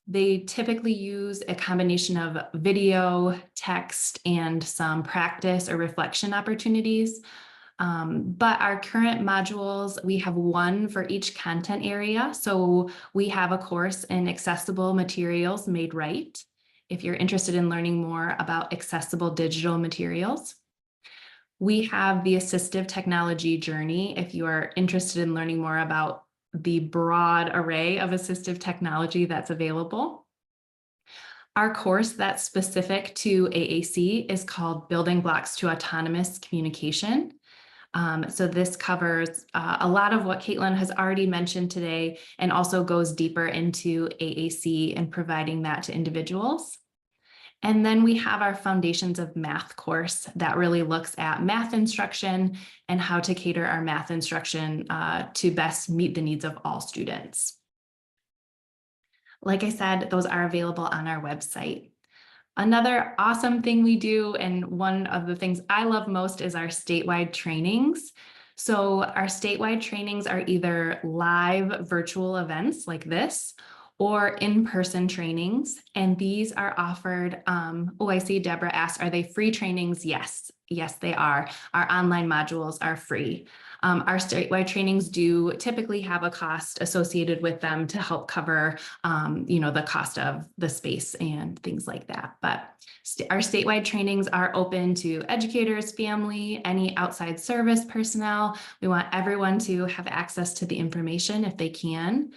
They typically use a combination of video, text, and some practice or reflection opportunities. But our current modules, we have 1 for each content area. So we have a course in accessible materials made right, if you're interested in learning more about accessible digital materials. We have the assistive technology journey, if you are interested in learning more about the broad array of assistive technology that's available. Our course that's specific to AAC is called Building Blocks to Autonomous Communication. So this covers a lot of what Caitlin has already mentioned today, and also goes deeper into AAC and providing that to individuals. And then we have our Foundations of Math course that really looks at math instruction and how to cater our math instruction to best meet the needs of all students. Like I said, those are available on our website. Another awesome thing we do, and one of the things I love most, is our statewide trainings. So our statewide trainings are either live virtual events like this, or in-person trainings. And these are offered, oh, I see Deborah asked, are they free trainings? Yes, they are. Our online modules are free. Our statewide trainings do typically have a cost associated with them to help cover, the cost of the space and things like that. But our statewide trainings are open to educators, family, any outside service personnel. We want everyone to have access to the information if they can.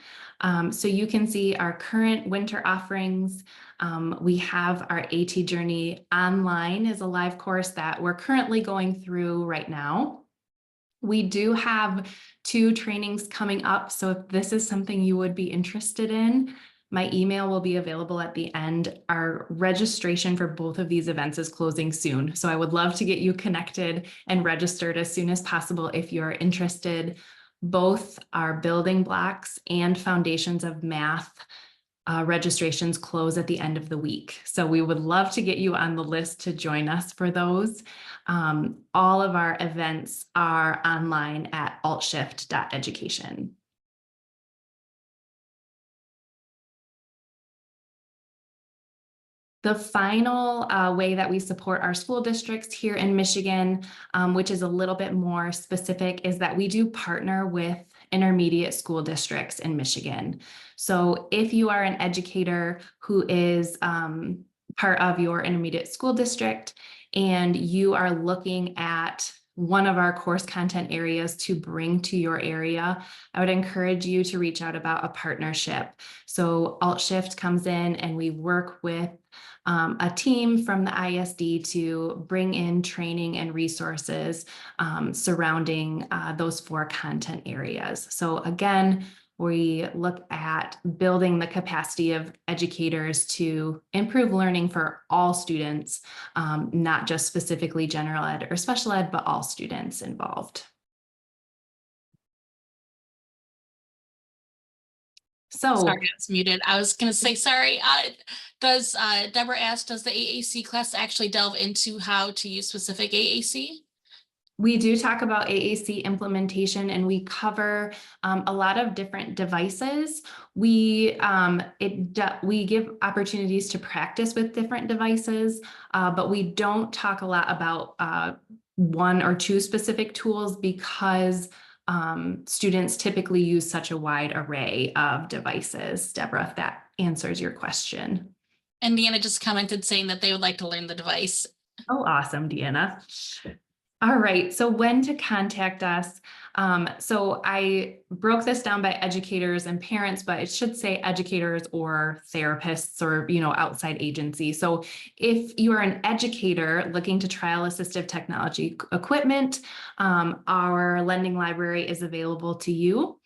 So you can see our current winter offerings. We have our AT Journey online as a live course that we're currently going through right now. We do have 2 trainings coming up. So if this is something you would be interested in, my email will be available at the end. Our registration for both of these events is closing soon. So I would love to get you connected and registered as soon as possible if you're interested. Both our Building Blocks and Foundations of Math registrations close at the end of the week. So we would love to get you on the list to join us for those. All of our events are online at alt+shift.education. The final way that we support our school districts here in Michigan, which is a little bit more specific, is that we do partner with intermediate school districts in Michigan. So if you are an educator who is part of your intermediate school district and you are looking at one of our course content areas to bring to your area, I would encourage you to reach out about a partnership. So Alt+Shift comes in and we work with a team from the ISD to bring in training and resources surrounding those 4 content areas. So again, we look at building the capacity of educators to improve learning for all students, not just specifically general ed or special ed, but all students involved. So, Sorry, I was muted. I was going to say, sorry. Deborah asked, does the AAC class actually delve into how to use specific AAC? we do talk about AAC implementation, and we cover a lot of different devices. We give opportunities to practice with different devices, but we don't talk a lot about 1 or 2 specific tools because students typically use such a wide array of devices. Deborah, if that answers your question. And Deanna just commented saying that they would like to learn the device. Oh, awesome, Deanna. All right, so when to contact us. So I broke this down by educators and parents, but it should say educators or therapists or, outside agencies. So if you are an educator looking to trial assistive technology equipment, our lending library is available to you.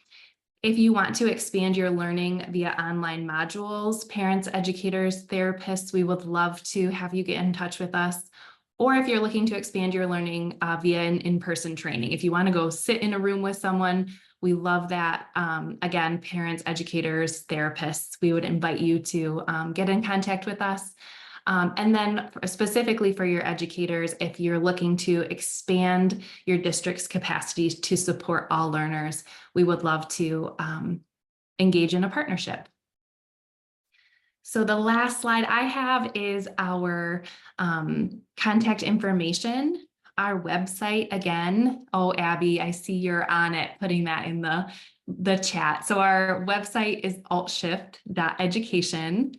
If you want to expand your learning via online modules, parents, educators, therapists, we would love to have you get in touch with us. or if you're looking to expand your learning via an in-person training. If you want to go sit in a room with someone, we love that. Again, parents, educators, therapists, we would invite you to get in contact with us. And then specifically for your educators, if you're looking to expand your district's capacity to support all learners, we would love to engage in a partnership. So the last slide I have is our contact information, our website again. Oh, Abby, I see you're on it, putting that in the chat. So our website is Alt+Shift.education.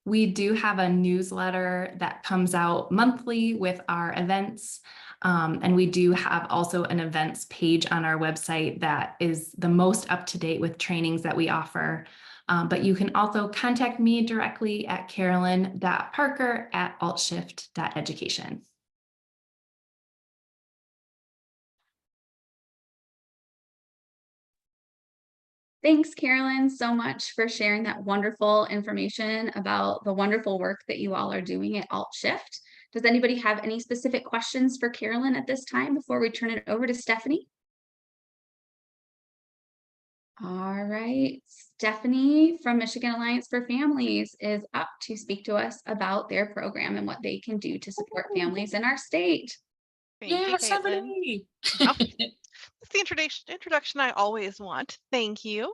We do have a newsletter that comes out monthly with our events. And we do have also an events page on our website that is the most up to date with trainings that we offer. But you can also contact me directly at carolyn.parker@altshift.education. Thanks, Carolyn, so much for sharing that wonderful information about the wonderful work that you all are doing at Alt+Shift. Does anybody have any specific questions for Carolyn at this time before we turn it over to Stephanie? All right, Stephanie from Michigan Alliance for Families is up to speak to us about their program and what they can do to support families in our state. Thank you, Yeah, Caitlin. Stephanie. Oh, That's the introduction I always want. Thank you.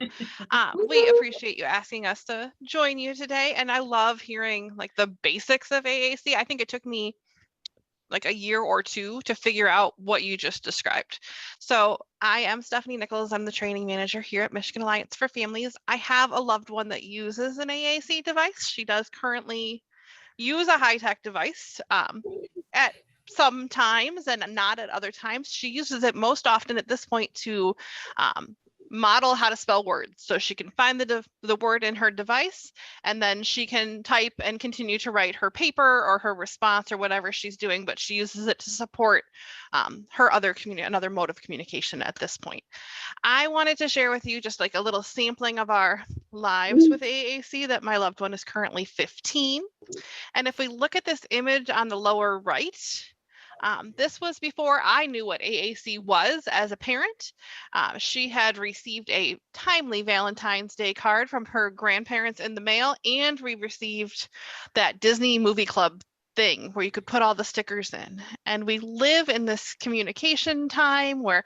We appreciate you asking us to join you today. And I love hearing like the basics of AAC. I think it took me like a year or two to figure out what you just described. So I am Stephanie Nichols. I'm the training manager here at Michigan Alliance for Families. I have a loved one that uses an AAC device. She does currently use a high-tech device at some times and not at other times. She uses it most often at this point to model how to spell words. So she can find the word in her device, and then she can type and continue to write her paper or her response or whatever she's doing, but she uses it to support her another mode of communication at this point. I wanted to share with you just like a little sampling of our lives with AAC that my loved one is currently 15. And if we look at this image on the lower right, this was before I knew what AAC was as a parent. She had received a timely Valentine's Day card from her grandparents in the mail, and we received that Disney Movie Club thing where you could put all the stickers in. And we live in this communication time where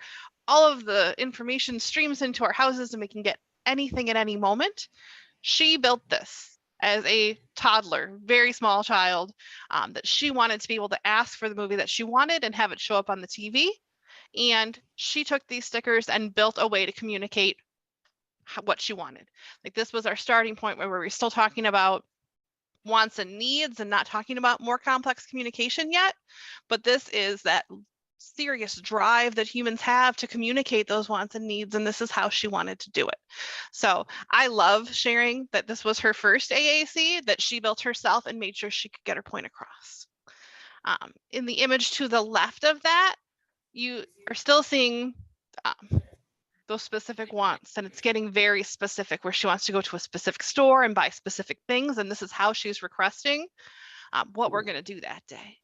all of the information streams into our houses and we can get anything at any moment. She built this as a toddler, very small child, that she wanted to be able to ask for the movie that she wanted and have it show up on the TV. And she took these stickers and built a way to communicate what she wanted. Like this was our starting point where we were still talking about wants and needs and not talking about more complex communication yet. But this is that serious drive that humans have to communicate those wants and needs, and this is how she wanted to do it. So I love sharing that this was her first AAC that she built herself and made sure she could get her point across. In the image to the left of that, you are still seeing those specific wants, and it's getting very specific where she wants to go to a specific store and buy specific things, and this is how she's requesting what we're going to do that day.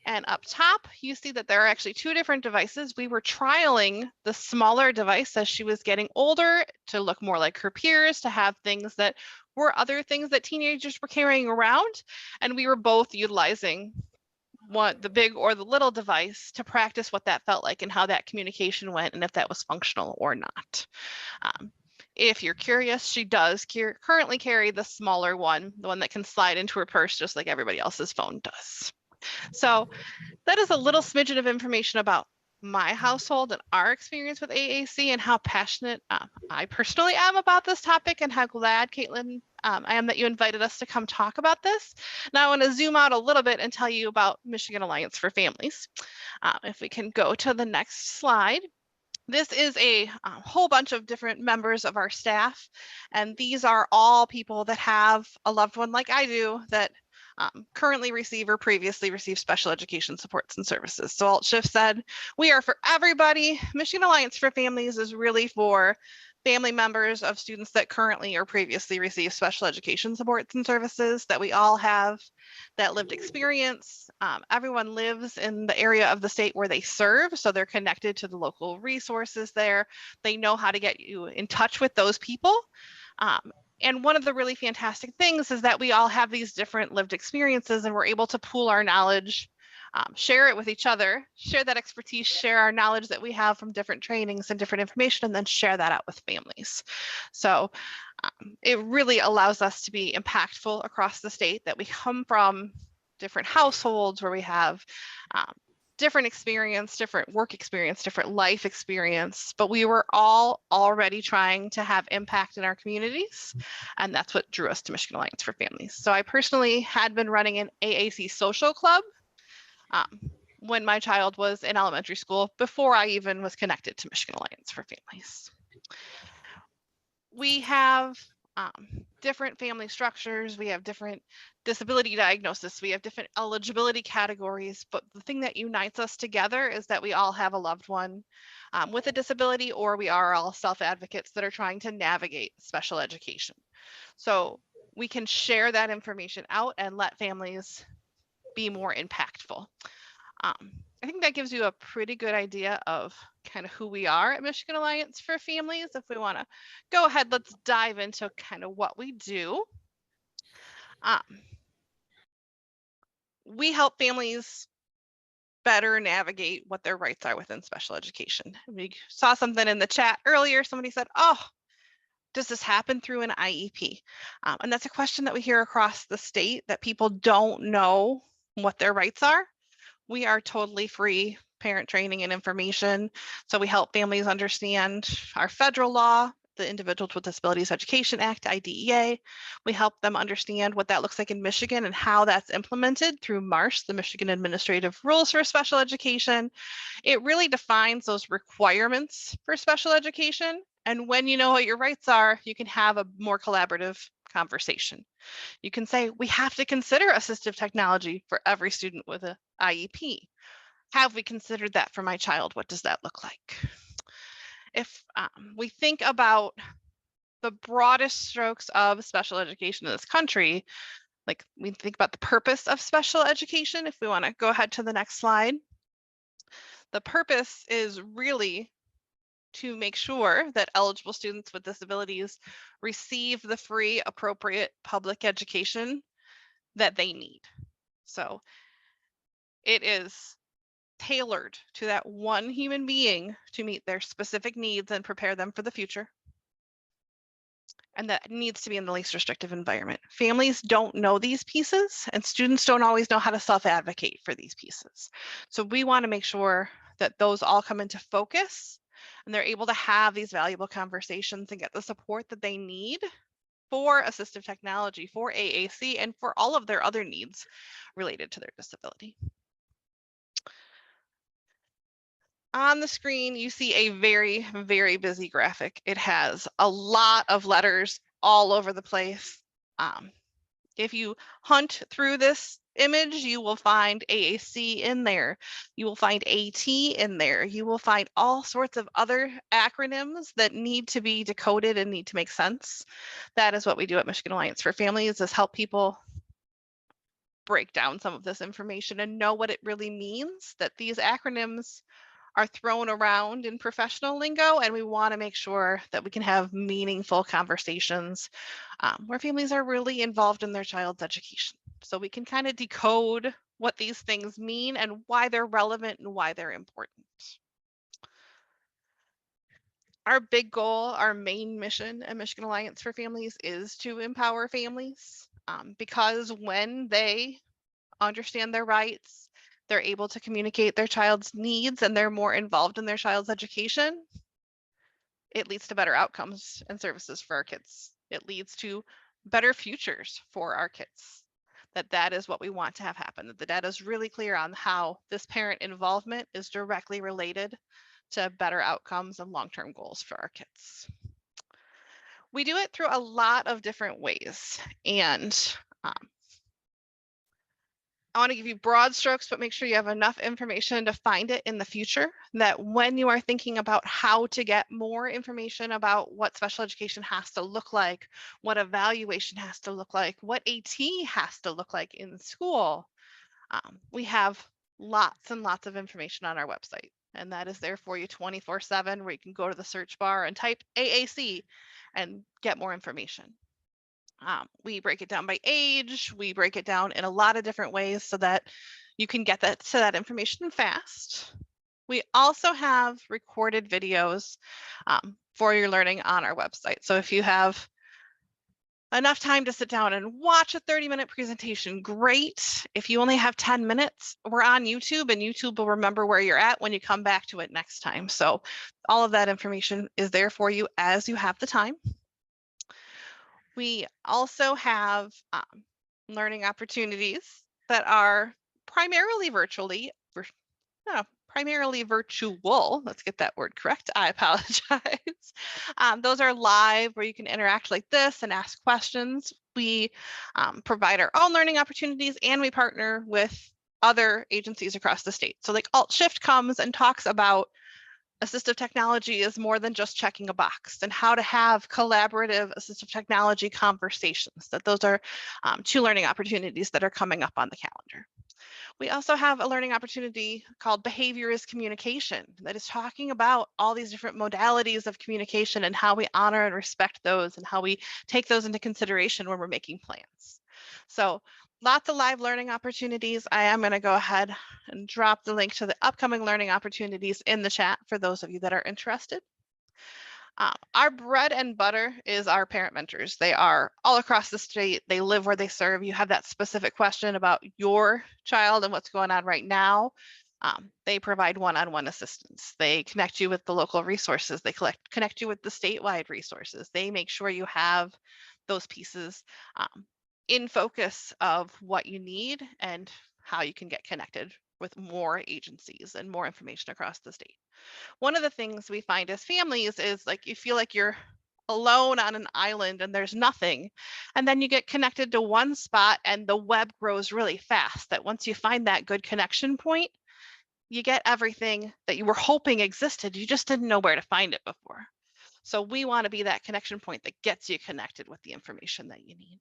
And up top, you see that there are actually two different devices. We were trialing the smaller device as she was getting older to look more like her peers, to have things that were other things that teenagers were carrying around. And we were both utilizing the big or the little device to practice what that felt like and how that communication went and if that was functional or not. If you're curious, she does currently carry the smaller one, the one that can slide into her purse just like everybody else's phone does. So that is a little smidgen of information about my household and our experience with AAC and how passionate I personally am about this topic, and how glad, Caitlin, I am that you invited us to come talk about this. Now I want to zoom out a little bit and tell you about Michigan Alliance for Families. If we can go to the next slide. This is a whole bunch of different members of our staff, and these are all people that have a loved one like I do that currently receive or previously received special education supports and services. So Alt+Shift said, we are for everybody. Michigan Alliance for Families is really for family members of students that currently or previously received special education supports and services, that we all have that lived experience. Everyone lives in the area of the state where they serve, so they're connected to the local resources there. They know how to get you in touch with those people. And one of the really fantastic things is that we all have these different lived experiences, and we're able to pool our knowledge, share it with each other, share that expertise, share our knowledge that we have from different trainings and different information, and then share that out with families. So it really allows us to be impactful across the state, that we come from different households where we have different experience, different work experience, different life experience, but we were all already trying to have impact in our communities. And that's what drew us to Michigan Alliance for Families. So I personally had been running an AAC social club when my child was in elementary school, before I even was connected to Michigan Alliance for Families. We have different family structures, we have different disability diagnosis, we have different eligibility categories, but the thing that unites us together is that we all have a loved one with a disability, or we are all self-advocates that are trying to navigate special education. So we can share that information out and let families be more impactful. I think that gives you a pretty good idea of kind of who we are at Michigan Alliance for Families. If we want to go ahead, let's dive into kind of what we do. We help families better navigate what their rights are within special education. We saw something in the chat earlier. Somebody said, oh, does this happen through an IEP? And that's a question that we hear across the state, that people don't know what their rights are. We are totally free parent training and information. So we help families understand our federal law, the Individuals with Disabilities Education Act, IDEA. We help them understand what that looks like in Michigan and how that's implemented through MARSH, the Michigan Administrative Rules for Special Education. It really defines those requirements for special education. And when you know what your rights are, you can have a more collaborative conversation. You can say, we have to consider assistive technology for every student with an IEP. Have we considered that for my child? What does that look like? If we think about the broadest strokes of special education in this country, like we think about the purpose of special education, if we want to go ahead to the next slide, the purpose is really to make sure that eligible students with disabilities receive the free, appropriate public education that they need. So it is tailored to that one human being to meet their specific needs and prepare them for the future. And that needs to be in the least restrictive environment. Families don't know these pieces, and students don't always know how to self-advocate for these pieces. So we want to make sure that those all come into focus and they're able to have these valuable conversations and get the support that they need for assistive technology, for AAC, and for all of their other needs related to their disability. On the screen, you see a very, very busy graphic. It has a lot of letters all over the place. If you hunt through this image, you will find AAC in there. You will find AT in there. You will find all sorts of other acronyms that need to be decoded and need to make sense. That is what we do at Michigan Alliance for Families, is help people break down some of this information and know what it really means, that these acronyms are thrown around in professional lingo, and we want to make sure that we can have meaningful conversations where families are really involved in their child's education. So we can kind of decode what these things mean and why they're relevant and why they're important. Our big goal, our main mission at Michigan Alliance for Families is to empower families, because when they understand their rights, they're able to communicate their child's needs, and they're more involved in their child's education, it leads to better outcomes and services for our kids. It leads to better futures for our kids. That is what we want to have happen. That the data is really clear on how this parent involvement is directly related to better outcomes and long-term goals for our kids. We do it through a lot of different ways, and I want to give you broad strokes, but make sure you have enough information to find it in the future, that when you are thinking about how to get more information about what special education has to look like, what evaluation has to look like, what AT has to look like in school, we have lots and lots of information on our website. And that is there for you 24/7, where you can go to the search bar and type AAC and get more information. We break it down by age. We break it down in a lot of different ways so that you can get that information fast. We also have recorded videos for your learning on our website. So if you have enough time to sit down and watch a 30-minute presentation, great. If you only have 10 minutes, we're on YouTube, and YouTube will remember where you're at when you come back to it next time. So all of that information is there for you as you have the time. We also have learning opportunities that are primarily primarily virtual. Let's get that word correct. I apologize. Those are live, where you can interact like this and ask questions. We provide our own learning opportunities, and we partner with other agencies across the state. So like Alt+Shift comes and talks about assistive technology is more than just checking a box, and how to have collaborative assistive technology conversations. That those are 2 learning opportunities that are coming up on the calendar. We also have a learning opportunity called Behavior is Communication, that is talking about all these different modalities of communication and how we honor and respect those, and how we take those into consideration when we're making plans. So lots of live learning opportunities. I am going to go ahead and drop the link to the upcoming learning opportunities in the chat for those of you that are interested. Our bread and butter is our parent mentors. They are all across the state. They live where they serve. You have that specific question about your child and what's going on right now. They provide one-on-one assistance. They connect you with the local resources. They connect you with the statewide resources. They make sure you have those pieces in focus of what you need and how you can get connected with more agencies and more information across the state. One of the things we find as families is like you feel like you're alone on an island and there's nothing. And then you get connected to one spot and the web grows really fast, that once you find that good connection point, you get everything that you were hoping existed. You just didn't know where to find it before. So we want to be that connection point that gets you connected with the information that you need.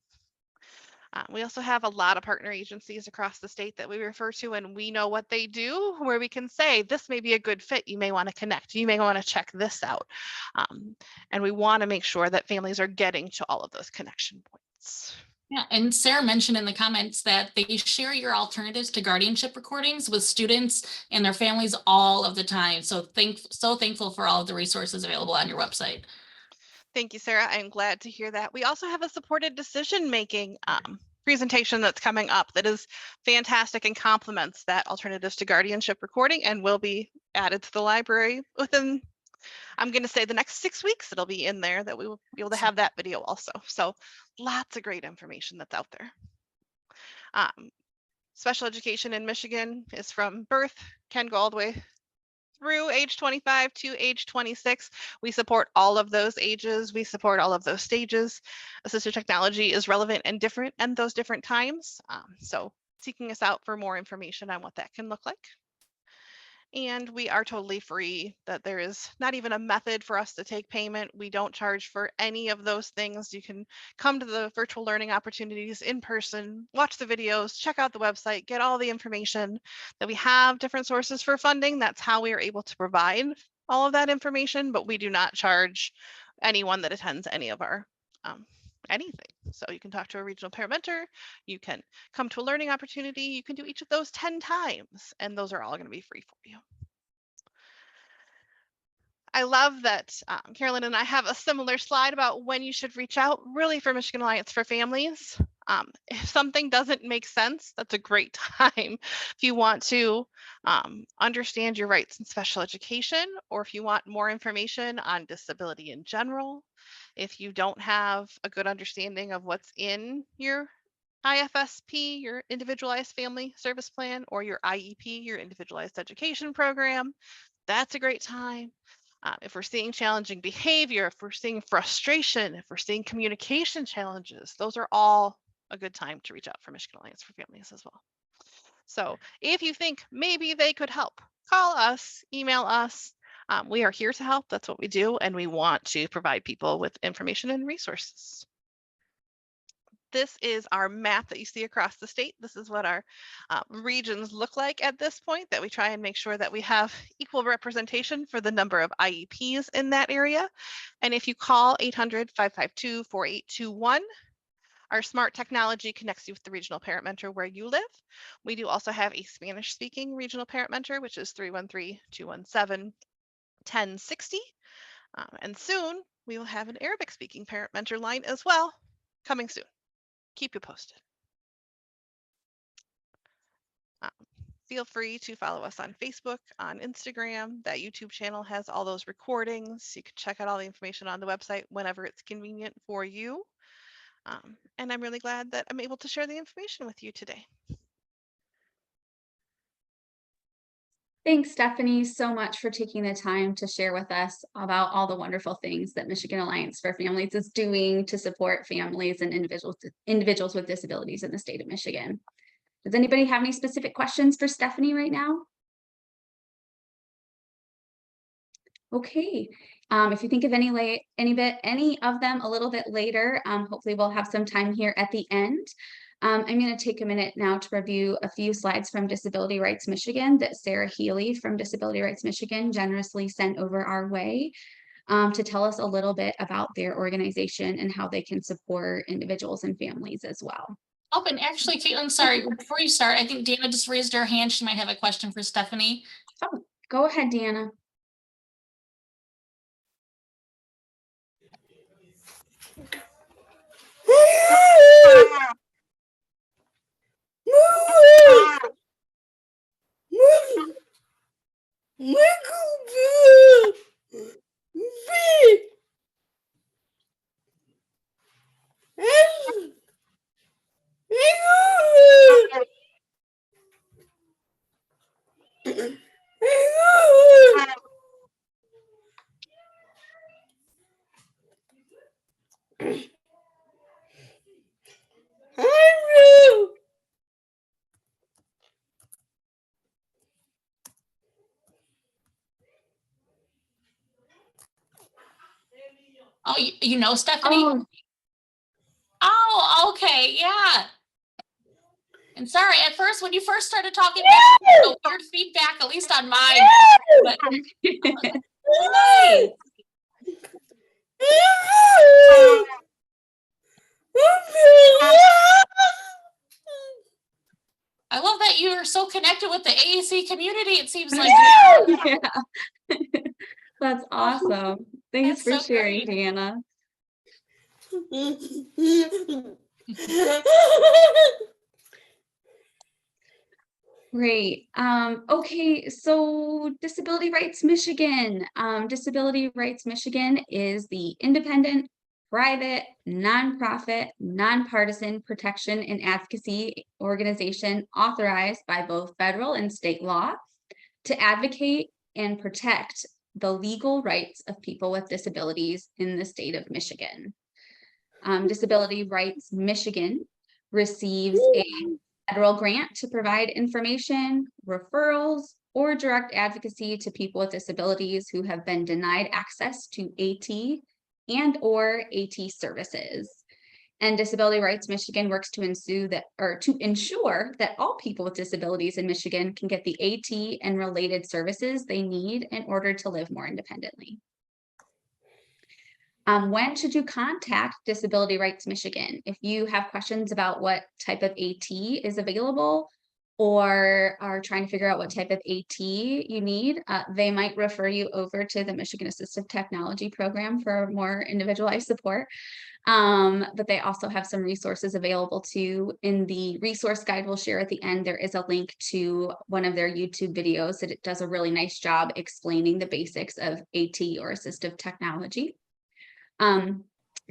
We also have a lot of partner agencies across the state that we refer to, and we know what they do, where we can say, this may be a good fit. You may want to connect. You may want to check this out. And we want to make sure that families are getting to all of those connection points. Yeah, and Sarah mentioned in the comments that they share your alternatives to guardianship recordings with students and their families all of the time. So thankful for all of the resources available on your website. Thank you, Sarah. I'm glad to hear that. We also have a supported decision-making presentation that's coming up that is fantastic and complements that alternatives to guardianship recording, and will be added to the library within, I'm going to say, the next 6 weeks. It'll be in there, that we will be able to have that video also. So lots of great information that's out there. Special education in Michigan is from birth, can go all the way through age 25 to age 26. We support all of those ages. We support all of those stages. Assistive technology is relevant and different in those different times. So seeking us out for more information on what that can look like. And we are totally free, that there is not even a method for us to take payment. We don't charge for any of those things. You can come to the virtual learning opportunities in person, watch the videos, check out the website, get all the information. That we have different sources for funding. That's how we are able to provide all of that information, but we do not charge anyone that attends any of our anything. So you can talk to a regional parent mentor, you can come to a learning opportunity, you can do each of those 10 times, and those are all going to be free for you. I love that Carolyn and I have a similar slide about when you should reach out, really, for Michigan Alliance for Families. If something doesn't make sense, that's a great time. If you want to understand your rights in special education, or if you want more information on disability in general, if you don't have a good understanding of what's in your IFSP, your Individualized Family Service Plan, or your IEP, your Individualized Education Program, that's a great time. If we're seeing challenging behavior, if we're seeing frustration, if we're seeing communication challenges, those are all a good time to reach out for Michigan Alliance for Families as well. So if you think maybe they could help, call us, email us. We are here to help. That's what we do. And we want to provide people with information and resources. This is our map that you see across the state. This is what our regions look like at this point, that we try and make sure that we have equal representation for the number of IEPs in that area. And if you call 800-552-4821, our smart technology connects you with the regional parent mentor where you live. We do also have a Spanish speaking regional parent mentor, which is 313-217-1060. And soon we will have an Arabic speaking parent mentor line as well, coming soon. Keep you posted. Feel free to follow us on Facebook, on Instagram. That YouTube channel has all those recordings. You can check out all the information on the website whenever it's convenient for you. And I'm really glad that I'm able to share the information with you today. Thanks, Stephanie, so much for taking the time to share with us about all the wonderful things that Michigan Alliance for Families is doing to support families and individuals with disabilities in the state of Michigan. Does anybody have any specific questions for Stephanie right now? Okay, if you think of any of them a little bit later, hopefully we'll have some time here at the end. I'm going to take a minute now to review a few slides from Disability Rights Michigan that Sarah Healy from Disability Rights Michigan generously sent over our way to tell us a little bit about their organization and how they can support individuals and families as well. Oh, and actually, Caitlin, sorry, before you start, I think Deanna just raised her hand. She might have a question for Stephanie. Oh, go ahead, Deanna. Oh, you know Stephanie? Oh, okay, yeah. And sorry, at first, when you first started talking, so weird feedback, at least on mine. But nice. I love that you are so connected with the AAC community. It seems like. Yeah. That's awesome. Thanks for sharing, Deanna. Great. Okay, so Disability Rights Michigan. Disability Rights Michigan is the independent, private, nonprofit, nonpartisan protection and advocacy organization authorized by both federal and state law to advocate and protect the legal rights of people with disabilities in the state of Michigan. Disability Rights Michigan receives a federal grant to provide information, referrals, or direct advocacy to people with disabilities who have been denied access to AT and/or AT services. And Disability Rights Michigan works to ensure that all people with disabilities in Michigan can get the AT and related services they need in order to live more independently. When should you contact Disability Rights Michigan? If you have questions about what type of AT is available or are trying to figure out what type of AT you need, they might refer you over to the Michigan Assistive Technology Program for more individualized support. But they also have some resources available too. In the resource guide we'll share at the end, there is a link to one of their YouTube videos that it does a really nice job explaining the basics of AT or assistive technology.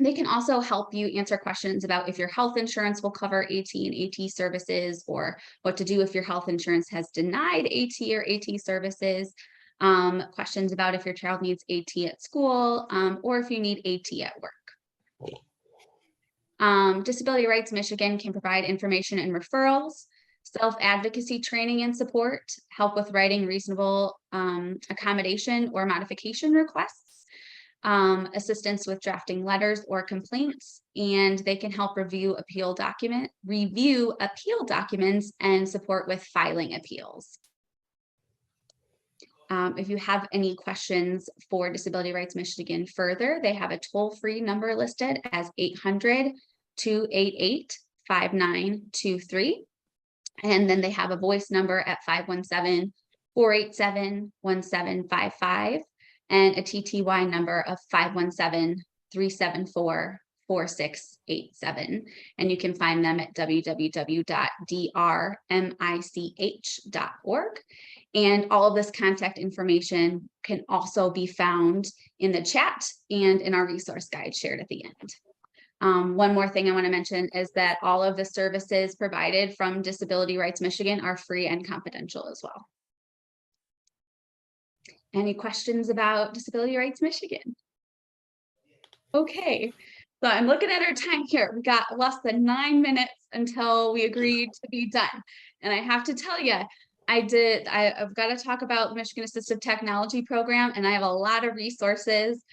They can also help you answer questions about if your health insurance will cover AT and AT services, or what to do if your health insurance has denied AT or AT services, questions about if your child needs AT at school, or if you need AT at work. Disability Rights Michigan can provide information and referrals. self-advocacy training and support, help with writing reasonable accommodation or modification requests, assistance with drafting letters or complaints, and they can help review appeal documents and support with filing appeals. If you have any questions for Disability Rights Michigan further, they have a toll-free number listed as 800-288-5923. And then they have a voice number at 517-487-1755 and a TTY number of 517-374-4687. And you can find them at www.drmich.org. And all of this contact information can also be found in the chat and in our resource guide shared at the end. One more thing I want to mention is that all of the services provided from Disability Rights Michigan are free and confidential as well. Any questions about Disability Rights Michigan? Okay, so I'm looking at our time here. We got less than 9 minutes until we agreed to be done. And I have to tell you, I've got to talk about the Michigan Assistive Technology Program, and I have a lot of resources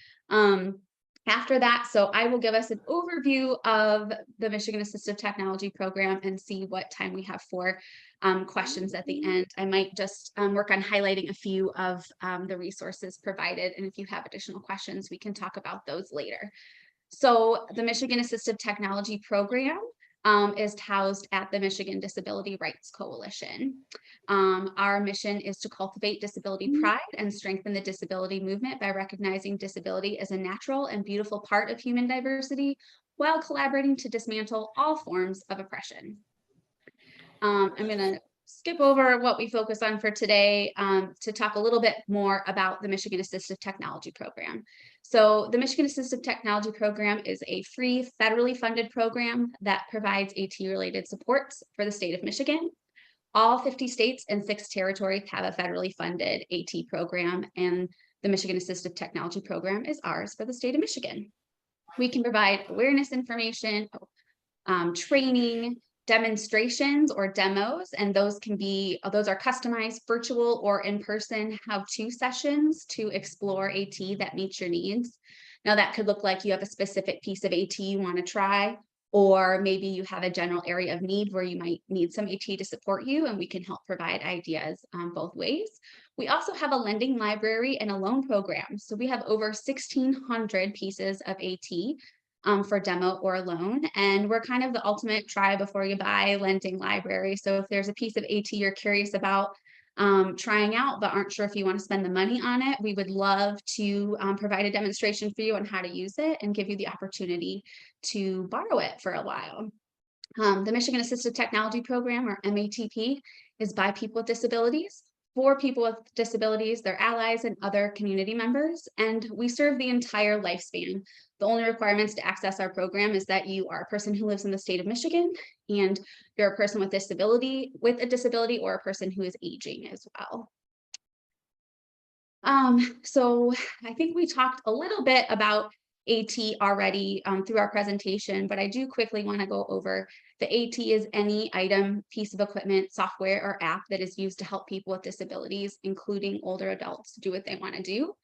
after that. So I will give us an overview of the Michigan Assistive Technology Program and see what time we have for questions at the end. I might just work on highlighting a few of the resources provided. And if you have additional questions, we can talk about those later. So the Michigan Assistive Technology Program is housed at the Michigan Disability Rights Coalition. Our mission is to cultivate disability pride and strengthen the disability movement by recognizing disability as a natural and beautiful part of human diversity while collaborating to dismantle all forms of oppression. I'm going to skip over what we focus on for today to talk a little bit more about the Michigan Assistive Technology Program. So the Michigan Assistive Technology Program is a free federally funded program that provides AT-related supports for the state of Michigan. All 50 states and 6 territories have a federally funded AT program, and the Michigan Assistive Technology Program is ours for the state of Michigan. We can provide awareness information, training, demonstrations or demos, and those are customized virtual or in-person how-to sessions to explore AT that meets your needs. Now that could look like you have a specific piece of AT you want to try, or maybe you have a general area of need where you might need some AT to support you, and we can help provide ideas both ways. We also have a lending library and a loan program. So we have over 1,600 pieces of AT for demo or loan. And we're kind of the ultimate try before you buy lending library. So if there's a piece of AT you're curious about trying out, but aren't sure if you want to spend the money on it, we would love to provide a demonstration for you on how to use it and give you the opportunity to borrow it for a while. The Michigan Assistive Technology Program, or MATP, is by people with disabilities, for people with disabilities, their allies, and other community members, and we serve the entire lifespan. The only requirements to access our program is that you are a person who lives in the state of Michigan, and you're a person with a disability, or a person who is aging as well. So I think we talked a little bit about AT already through our presentation, but I do quickly want to go over the AT is any item, piece of equipment, software, or app that is used to help people with disabilities, including older adults, do what they want to do.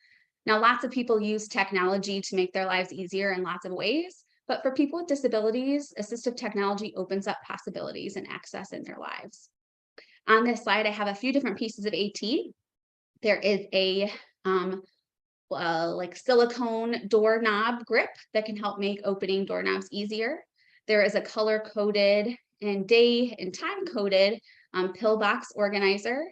Now, lots of people use technology to make their lives easier in lots of ways, but for people with disabilities, assistive technology opens up possibilities and access in their lives. On this slide, I have a few different pieces of AT. There is a like silicone doorknob grip that can help make opening doorknobs easier. There is a color-coded and day and time-coded pillbox organizer.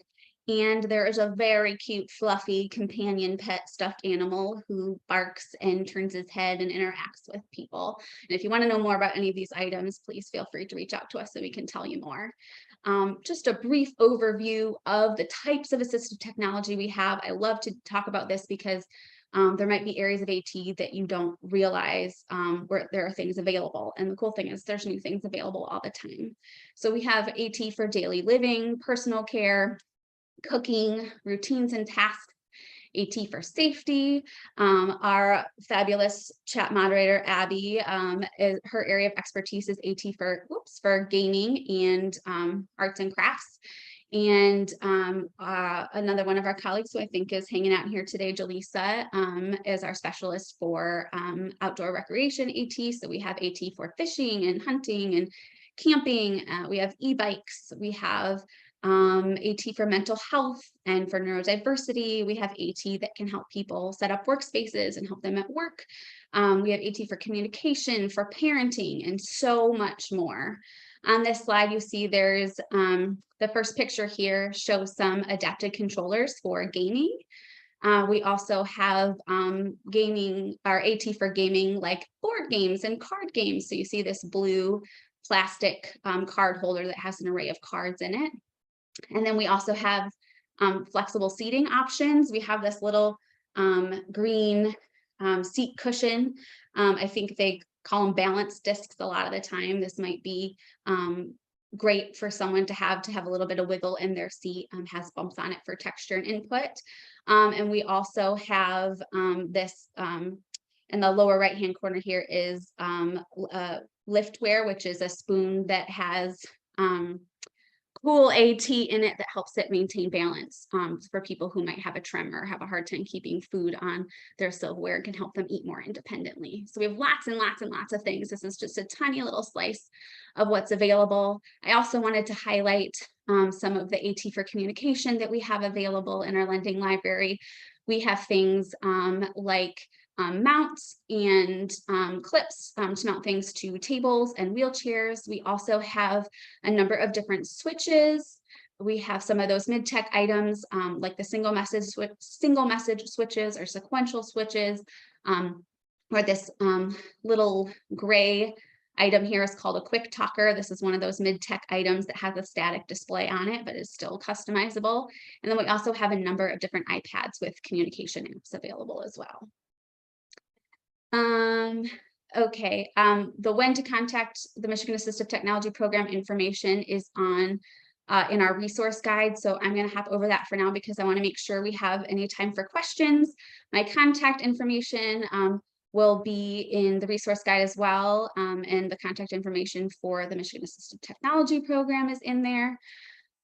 And there is a very cute, fluffy companion pet stuffed animal who barks and turns his head and interacts with people. And if you want to know more about any of these items, please feel free to reach out to us so we can tell you more. Just a brief overview of the types of assistive technology we have. I love to talk about this because there might be areas of AT that you don't realize where there are things available. And the cool thing is there's new things available all the time. So we have AT for daily living, personal care, cooking, routines and tasks, AT for safety. Our fabulous chat moderator, Abby, her area of expertise is AT for gaming and arts and crafts. And another one of our colleagues who I think is hanging out here today, Jaleesa, is our specialist for outdoor recreation AT. So we have AT for fishing and hunting and camping. We have e-bikes. We have AT for mental health and for neurodiversity. We have AT that can help people set up workspaces and help them at work. We have AT for communication, for parenting, and so much more. On this slide, you see there's the first picture here shows some adapted controllers for gaming. We also have gaming, our AT for gaming, like board games and card games. So you see this blue plastic card holder that has an array of cards in it. And then we also have flexible seating options. We have this little green seat cushion. I think they call them balance discs a lot of the time. This might be great for someone to have a little bit of wiggle in their seat, has bumps on it for texture and input. And we also have this in the lower right hand corner here is liftware, which is a spoon that has cool AT in it that helps it maintain balance for people who might have a tremor, have a hard time keeping food on their silverware, and can help them eat more independently. So we have lots and lots and lots of things. This is just a tiny little slice of what's available. I also wanted to highlight some of the AT for communication that we have available in our lending library. We have things like mounts and clips to mount things to tables and wheelchairs. We also have a number of different switches. We have some of those mid-tech items like the single message switches or sequential switches, or this little gray item here is called a quick talker. This is one of those mid-tech items that has a static display on it, but is still customizable. And then we also have a number of different iPads with communication apps available as well. Okay, the when to contact the Michigan Assistive Technology Program information is on in our resource guide. So I'm going to hop over that for now because I want to make sure we have any time for questions. My contact information will be in the resource guide as well. And the contact information for the Michigan Assistive Technology Program is in there.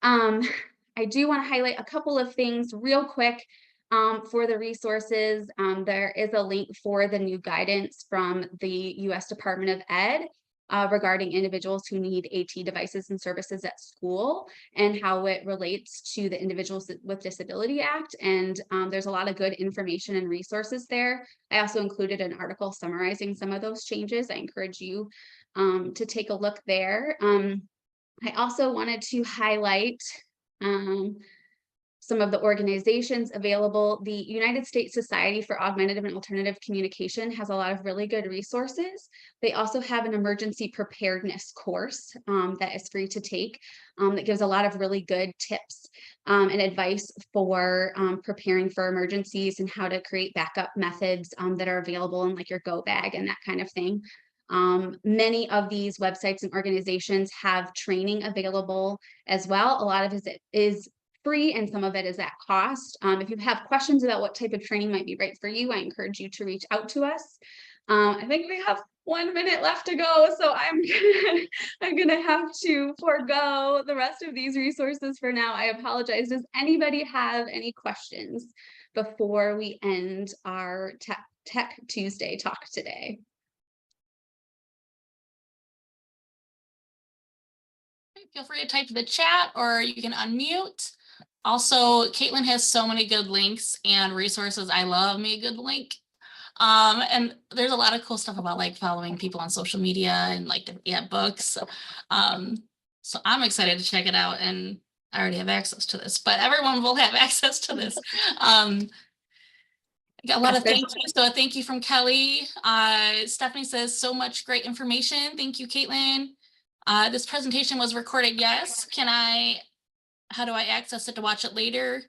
I do want to highlight a couple of things real quick. For the resources, there is a link for the new guidance from the U.S. Department of Ed regarding individuals who need AT devices and services at school and how it relates to the Individuals with Disability Act. And there's a lot of good information and resources there. I also included an article summarizing some of those changes. I encourage you to take a look there. I also wanted to highlight some of the organizations available. The United States Society for Augmentative and Alternative Communication has a lot of really good resources. They also have an emergency preparedness course that is free to take that gives a lot of really good tips and advice for preparing for emergencies and how to create backup methods that are available in like your go bag and that kind of thing. Many of these websites and organizations have training available as well. A lot of it is free and some of it is at cost. If you have questions about what type of training might be right for you, I encourage you to reach out to us. I think we have 1 minute left to go, so I'm gonna have to forego the rest of these resources for now. I apologize. Does anybody have any questions before we end our Tech Tuesday talk today? Feel free to type in the chat or you can unmute. Also, Caitlin has so many good links and resources. I love me a good link. And there's a lot of cool stuff about like following people on social media and like books. So I'm excited to check it out, and I already have access to this, but everyone will have access to this. I got a lot of thank you. So thank you from Kelly. Stephanie says so much great information. Thank you, Caitlin. This presentation was recorded. Yes. How do I access it to watch it later?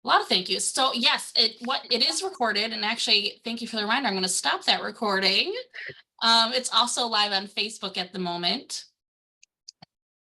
A lot of thank yous. So yes, it is recorded, and actually thank you for the reminder. I'm going to stop that recording. It's also live on Facebook at the moment.